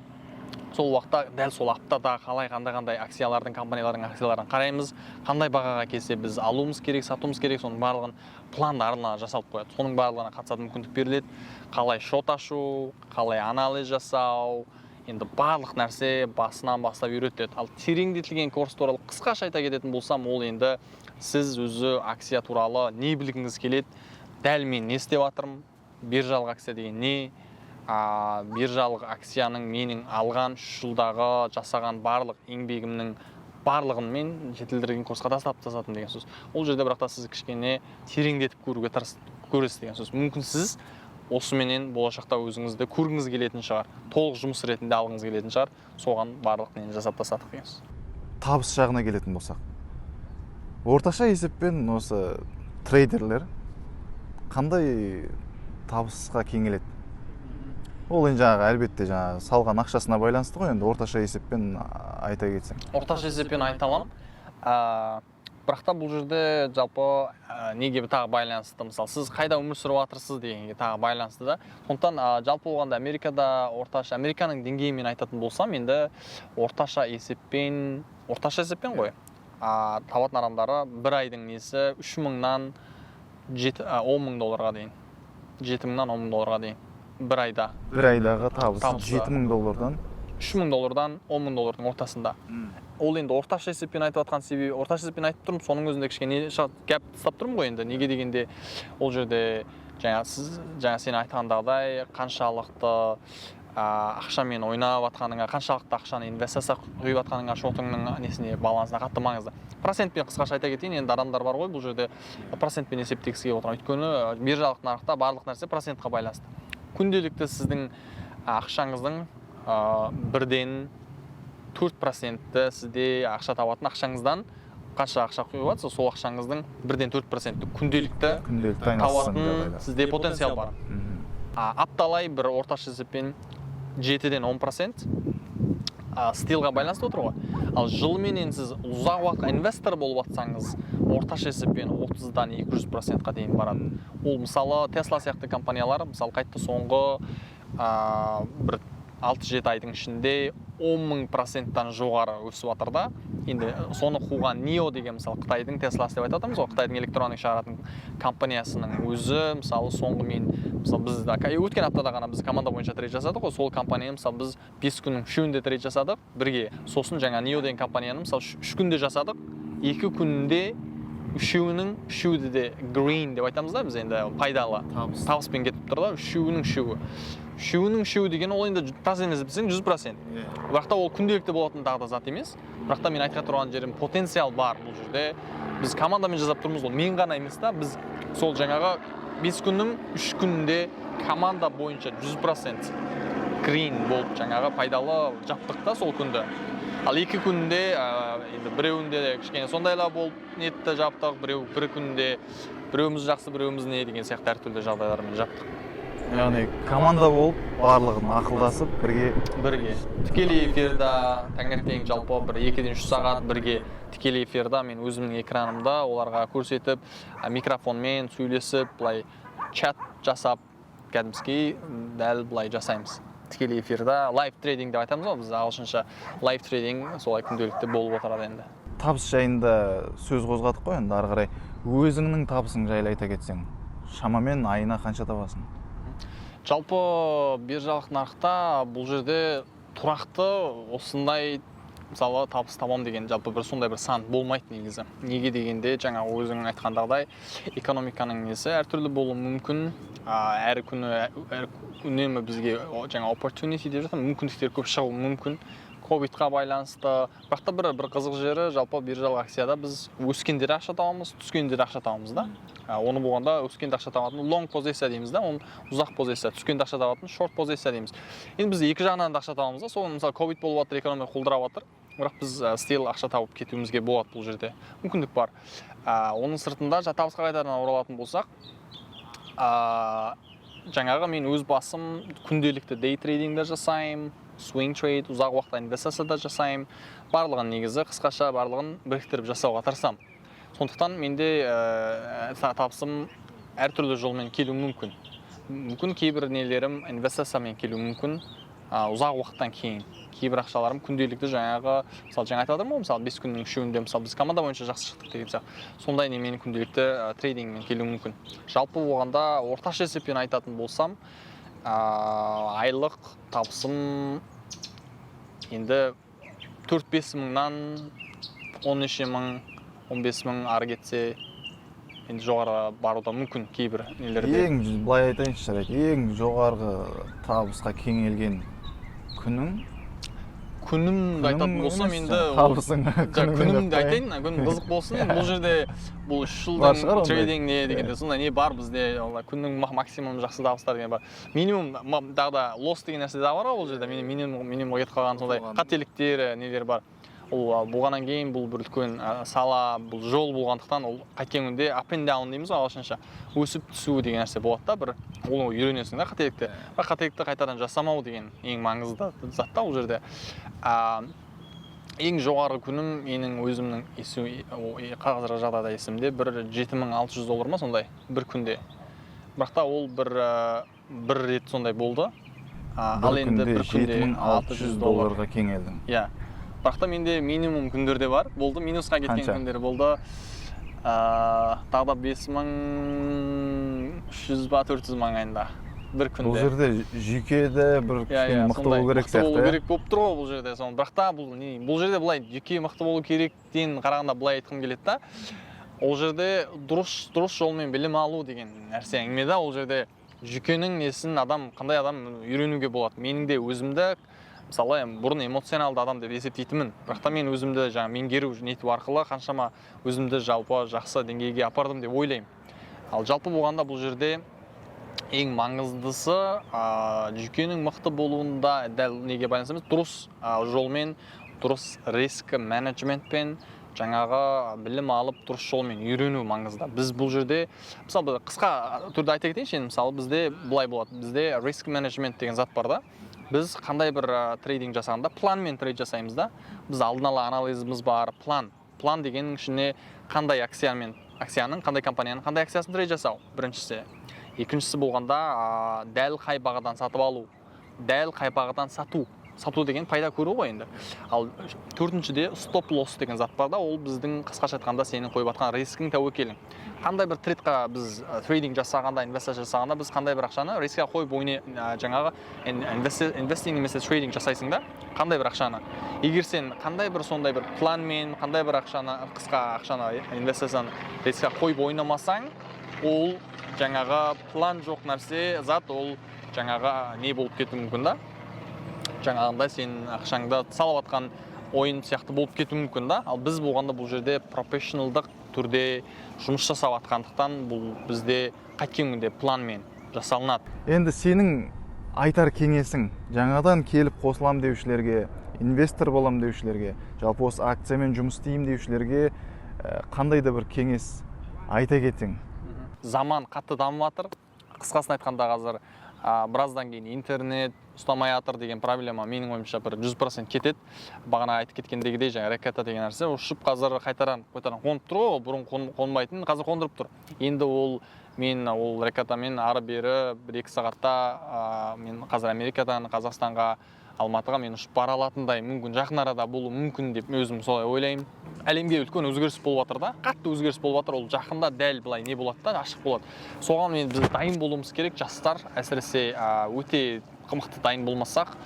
уақытта дәл сол аптада қандай акциялардың, компаниялардың акцияларын қараймыз, қандай бағаға келсе біз алуымыз керек, сатуымыз керек, соның барлығын пландарына жасалып қояды. Соның барлығына қатысатын мүмкіндік беріледі. Қалай шот ашу, қалай анализ жасау, енді барлық нәрсе басынан бастап үйретіледі. Ал тереңдетілген курс туралы қысқаша айта кететін болсам, ол енді сіз өзі акция туралы не білгіңіз келеді, дәл мен не істеп жатырмын, биржалық акция деген не, биржалық акцияның менің алған 3 жылдағы жасаған барлық еңбегімнің барлығын мен жетілдірген курсқа тастатым деген сөз. Ол жерде бірақ та сіз кішкене тереңдетіп көруге көресіз деген сөз. Мүмкін сіз осыменен болашақта өзіңізді көргіңіз келетін шығар, толық жұмыс ретінде алғыңыз келетін шығар, соған барлық нені жасап тастадық деген сөз.
Табыс жағына келетін болсақ, орташа есеппен осы трейдерлер қандай табысқа кеңеледі? Ол енді әлбетте салған ақшасына байланысты ғой, енді орташа есеппен айта кетсең.
Орташа есеппен айта аламын. Бірақ та бұл жерде жалпы неге тағы байланысты, мысалы, сіз қайда өмір сүріп жатырсыз дегенге тағы байланысты да. Сондықтан жалпы болғанда Американың деңгейімен айтатын болсам, енді орташа есеппен ғой. Табатын адамдары бір айдың несі 3.000-нан 10.000 долларға дейін. 7.000-нан 10.000 долларға дейін. Бір айда.
Бір айдағы табыс 7.000 доллардан
3.000 доллардан 10.000 доллардың ортасында. Ол енді орташа есеппен айтып жатқан себебі, орташа есеппен айтып тұрмын, соның өзінде кішкене гәп тастап тұрмын ғой енді. Неге дегенде ол жерде жаңа сен айтқандағыдай қаншалықты ақшамен ойнап жатқаныңа, қаншалықты ақшаны инвестиция құйып жатқаныңа, шотыңның несіне балансына қатты маңызды. Процентпен қысқаша айта кетейін, енді адамдар бар ғой бұл жерде процентпен есептегісі келіп отырған. Өйткені биржалық нарықта барлық нәрсе процентқа байланысты. Күнделікті сіздің ақшаңыздың бірден 4% сізде ақша табатын ақшаңыздан қанша ақша құйып жатсыз, сол ақшаңыздың бірден 4% күнделікті табатын сізде потенциал бар. Апталай бір орташа есеппен 7-ден 10% стилға байланысты отыр ғой. Ал жылменен сіз ұзақ уақыт инвестор болып жатсаңыз, орташа есеппен 30-дан 200%-қа дейін барады. Ол мысалы Tesla сияқты компаниялар, мысалы қайтты соңғы бір 6-7 айдың ішінде 10.000%-тан жоғары өсіп жатыр да. Енді соны қуған NIO деген мысалы Қытайдың Тесласы деп айтатымыз ғой, Қытайдың электроник шығаратын компаниясының өзі мысалы соңғы мысалы біз өткен аптада ғана біз команда бойынша трейд жасадық қой, сол компания мысалы біз 5 күннің 3-інде трейд жасадық бірге. Сосын жаңа NIO деген компанияны мысалы 3 күнде жасадық, 2 күнде үшеуі де green деп айтамыз да, біз енді пайдалы табыспен кетіп тұр да, үшеуінің деген ол енді тас емес десең 100%. Бірақ та ол күнделікті болатын тағы да зат емес. Бірақ та мен айтқан тұрған жерім потенциал бар бұл жерде. Біз командамен жасап тұрмыз, ол мен ғана емес та, біз сол жаңағы 5 күннің 3 күнінде команда бойынша 100% green болып жаңағы пайдалы жаптық та сол күнді. Ал 2 күнде енді біреуінде кішкене сондайлар болып нетті жаптық, бір күнде біреуіміз жақсы, біреуіміз не деген сияқты әртүрлі жағдайлармен жаптық.
Яғни команда болып барлығын ақылдасып
бірге тікелей эфирда таңертең жалпы бір 2-ден 3 сағат бірге тікелей эфирда мен өзімнің экранымда оларға көрсетіп, микрофонмен сөйлесіп, былай чат жасап, кәдімгідей дәл былай жасаймыз. Тікелей эфирда лайв трейдинг деп айтамыз ғой, біз ағылшынша лайв трейдинг солай күнделікті болып отырады енді.
Табыс жайында сөз қозғадық қой, енді ары қарай өзіңнің табысың жайлы айта кетсең, шамамен айына қанша табасың?
Жалпы биржалық нарықта бұл жерде тұрақты осындай мысалы табыс табам деген жалпы бір сондай бір сан болмайды негізі. Неге дегенде жаңа өзің айтқандағыдай экономиканың несі әртүрлі болуы мүмкін. Әр күні үнемі бізге жаңа opportunity деп жатыр, мүмкіндіктер көп шығуы мүмкін. Ковидқа байланысты. Бірақ та бір қызық жері жалпы биржалық акцияда біз өскендер ақша табамыз, түскендер ақша табамыз да. Оны болғанда өскенде ақша табатын long позиция дейміз да, оны ұзақ позиция, түскенде ақша табатын short позиция дейміз. Енді біз екі жағынан да ақша табамыз да. Сол мысалы ковид болып жатыр, экономика құлдырап жатыр. Бірақ біз still ақша тауып кетуімізге болады бұл жерде. Мүмкіндік бар. Оның сыртында табысқа қайтадан оралатын болсақ, жаңағы мен өз басым күнделікті day trading да жасаймын, swing trade, ұзақ уақытта инвестиция да жасаймын. Барлығын негізі қысқаша барлығын біріктіріп жасауға тырысамын. Сондықтан менде табысым әртүрлі жолмен келуі мүмкін. Мүмкін кейбір нелерім инвестициямен келуі мүмкін, ұзақ уақыттан кейін. Кейбір ақшаларым күнделікті жаңағы, мысалы жаңа айтып жатырмын ғой, мысалы 5 күннің үшеуінде мысалы біз команда бойынша жақсы шықтық деген сияқты. Сондай немен күнделікті трейдингмен келуі мүмкін. Жалпы болғанда орташа есеппен айтатын болсам, айлық табысым енді 4-5 мыңнан 10 неше мың, 15 мың ары кетсе енді жоғары баруда мүмкін кейбір нелерде.
Былай айтайыншы жарайды, ең жоғарғы табысқа кеңелген күнімді
айтатын болсам енді күнімді айтайын, күнім қызық болсын. Бұл жерде бұл 3 жылдың трейдинг не дегенде сондай не бар бізде, күннің максимум жақсы табыстар деген бар. Минимум дағда лосс деген нәрсе де бар ғой бұл жерде, минимумға кетіп қалған сондай қателіктер, нелер бар. Ол болғаннан кейін бұл бір үлкен сала, бұл жол болғандықтан ол қайткен күнде up and down дейміз ғой ағылшынша, өсіп түсу деген нәрсе болады да, бір оны үйренесің да қателікті. Бірақ қателікті қайтадан жасамау деген ең маңызды зат та ол жерде. Ең жоғары күнім менің өзімнің қазіргі жағдайда есімде $7600 ма сондай бір күнде. Бірақ та ол бір рет сондай болды.
Ал енді бір күнде $7600 кеңелдің.
Иә. Бірақ та менде минимум күндерде бар. Болды, минусқа кеткен күндер болды. Тағда 5300 ба 400 маңайында бір күнде.
Бұл жерде жүйкеде бір мықты болу керек сияқты.
Мықты болу керек болып тұр ғой бұл жерде. Бірақ та бұл жерде былай жүйке мықты болу керектен қарағанда былай айтқым келеді да. Ол жерде дұрыс жолмен білім алу деген нәрсе әңгіме да. Ол жерде жүйкенің несін қандай адам үйренуге болады. Менің де өзімді мысалы бұрын эмоционалды адам деп есептейтінмін. Бірақ та мен өзімді меңгеру нету арқылы қаншама өзімді жалпы жақсы деңгейге апардым деп ойлаймын. Ал жалпы болғанда бұл жерде ең маңыздысы жүйкенің мықты болуында дәл неге байланысты емес, дұрыс жолмен, дұрыс риск менеджментпен жаңағы білім алып дұрыс жолмен үйрену маңызды. Біз бұл жерде мысалы қысқа түрде айта кетейінші, мысалы бізде былай болады, бізде риск менеджмент деген зат бар да. Біз қандай бір трейдинг жасағанда планмен трейд жасаймыз да. Біз алдын ала анализіміз бар, план дегеннің ішіне қандай акцияның, қандай компанияның қандай акциясын трейд жасау біріншісі. Екіншісі болғанда дәл қай бағадан сатып алу, дәл қай бағадан сату деген пайда көру ғой енді. Ал төртіншіде стоп лосс деген зат бар да, ол біздің қысқаша айтқанда сенің қойып жатқан рискің тәуекелің. Қандай бір трейдқа біз трейдинг жасағанда, инвестиция жасағанда біз қандай бір ақшаны рискке қойып жаңағы инвестинг немесе трейдинг жасайсың да, қандай бір ақшаны. Егер сен қандай бір сондай бір планмен, қандай бір ақшаны, қысқа ақшаны инвестицияны рискке қойып ойнамасаң, ол жаңағы план жоқ нәрсе зат, ол жаңағы не болып кетуі мүмкін да. Жаңағында сен ақшаңды салып атқан ойын сияқты болып кетуі мүмкін да. Ал біз болғанда бұл жерде профессионалдық түрде жұмыс жасап атқандықтан бұл бізде қайткен күнде планмен жасалынады.
Енді сенің айтар кеңесің жаңадан келіп қосылам деушілерге, инвестор болам деушілерге, жалпы осы акциямен жұмыс істеймін деушілерге қандай да бір кеңес айта кетсең?
Заман қатты дамып жатыр. Қысқасын айтқанда қазір біраздан кейін интернет ұстамай жатыр деген проблема менің ойымша бір 100% кетеді. Бағана айтып кеткендегідей жаңа ракета деген нәрсе ұшып қазір қайтаран қонып тұр ғой, бұрын қонбайтын, қазір қондырып тұр. Енді ол ракетамен ары бері 1-2 сағатта мен қазір Америкадан Қазақстанға, Алматыға мен ұшып бара алатындай мүмкін жақын арада болуы мүмкін деп өзім солай ойлаймын. Әлемге үлкен өзгеріс болып жатыр да, қатты өзгеріс болып жатыр. Ол жақында дәл былай не болады да, ашық болады. Соған біз дайын болуымыз керек, жастар әсіресе өте мықты дайын болмасақ,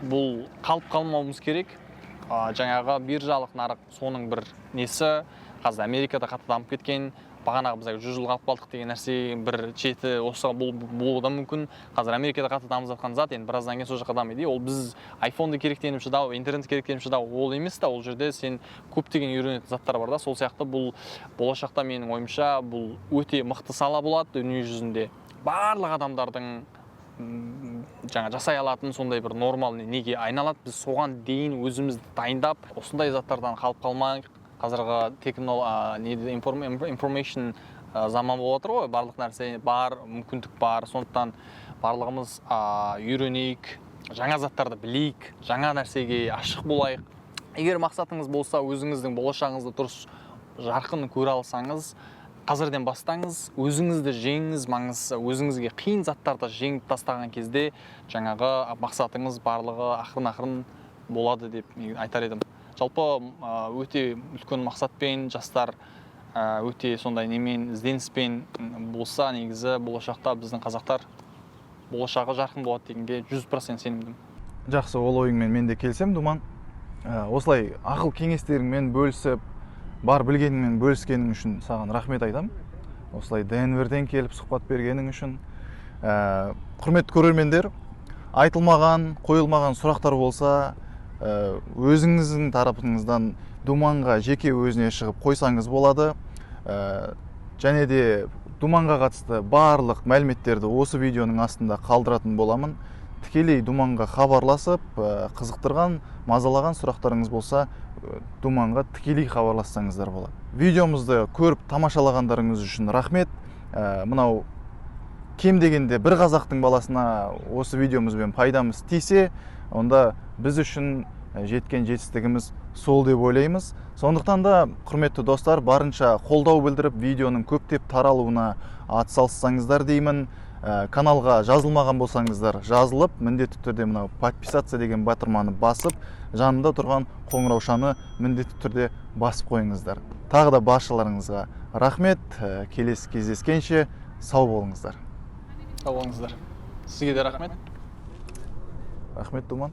бұл қалып қалмауымыз керек. Жаңағы биржалық нарық соның бір несі, қазір Америкада қатты дамып кеткен, бағанағы біз 100 жыл қалып қалдық деген нәрсе бір жеті осыға болуы да мүмкін. Қазір Америкада қатты дамып жатқан зат, енді біраздан кейін сол жаққа дамиды. Ол біз айфонды керектеніп шыдау, интернет керектеніп шыдау ол емес та, ол жерде сен көптеген үйренетін заттар бар да. Сол сияқты бұл болашақта менің ойымша бұл өте мықты сала болады дүние жүзінде. Барлық адамдардың жаңа жасай алатын сондай бір нормал неге айналады. Біз соған дейін өзімізді дайындап, осындай заттардан қалып қалмайық. Қазіргі information заман болып отыр ғой, барлық нәрсе бар, мүмкіндік бар. Сондықтан барлығымыз үйренейік, жаңа заттарды білейік, жаңа нәрсеге ашық болайық. Егер мақсатыңыз болса, өзіңіздің болашағыңызды дұрыс жарқын көре алсаңыз, қазірден бастаңыз, өзіңізді жеңіңіз, маңыздысы өзіңізге қиын заттарды жеңіп тастаған кезде жаңағы мақсатыңыз барлығы ақырын болады деп айтар едім. Жалпы өте үлкен мақсатпен жастар өте сондай немен ізденіспен болса, негізі болашақта біздің қазақтар болашағы жарқын болады дегенге 100% сенімдімін.
Жақсы, ол ойыңмен мен де келсем, Думан. Осылай ақыл кеңестеріңмен бөлісіп, бар білгеніңмен бөліскенің үшін саған рахмет айтам. Осылай Денверден келіп сұхбат бергенің үшін. Құрметті көрермендер, айтылмаған, қойылмаған сұрақтар болса, өзіңіздің тарапыңыздан Думанға жеке өзіне шығып қойсаңыз болады. Және де Думанға қатысты барлық мәліметтерді осы видеоның астында қалдыратын боламын. Тікелей Думанға хабарласып, қызықтырған, мазалаған сұрақтарыңыз болса, Думанға тікелей хабарлассаңыздар болады. Видеомызды көріп тамашалағандарыңыз үшін рахмет. Мынау кем дегенде бір қазақтың баласына осы видеомызбен пайдамыз тисе, онда біз үшін жеткен жетістігіміз сол деп ойлаймыз. Сондықтан да, құрметті достар, барынша қолдау білдіріп, видеоның көптеп таралуына атсалыссаңыздар деймін. Каналға жазылмаған болсаңыздар, жазылып, міндетті түрде мынау подписаться деген батырманы басып, жанында тұрған қоңыраушаны міндетті түрде басып қойыңыздар. Тағы да баршаларыңызға рахмет. Келесі кездескенше сау болыңыздар.
Сау болыңыздар. Сізге де рахмет.
Рахмет, Думан.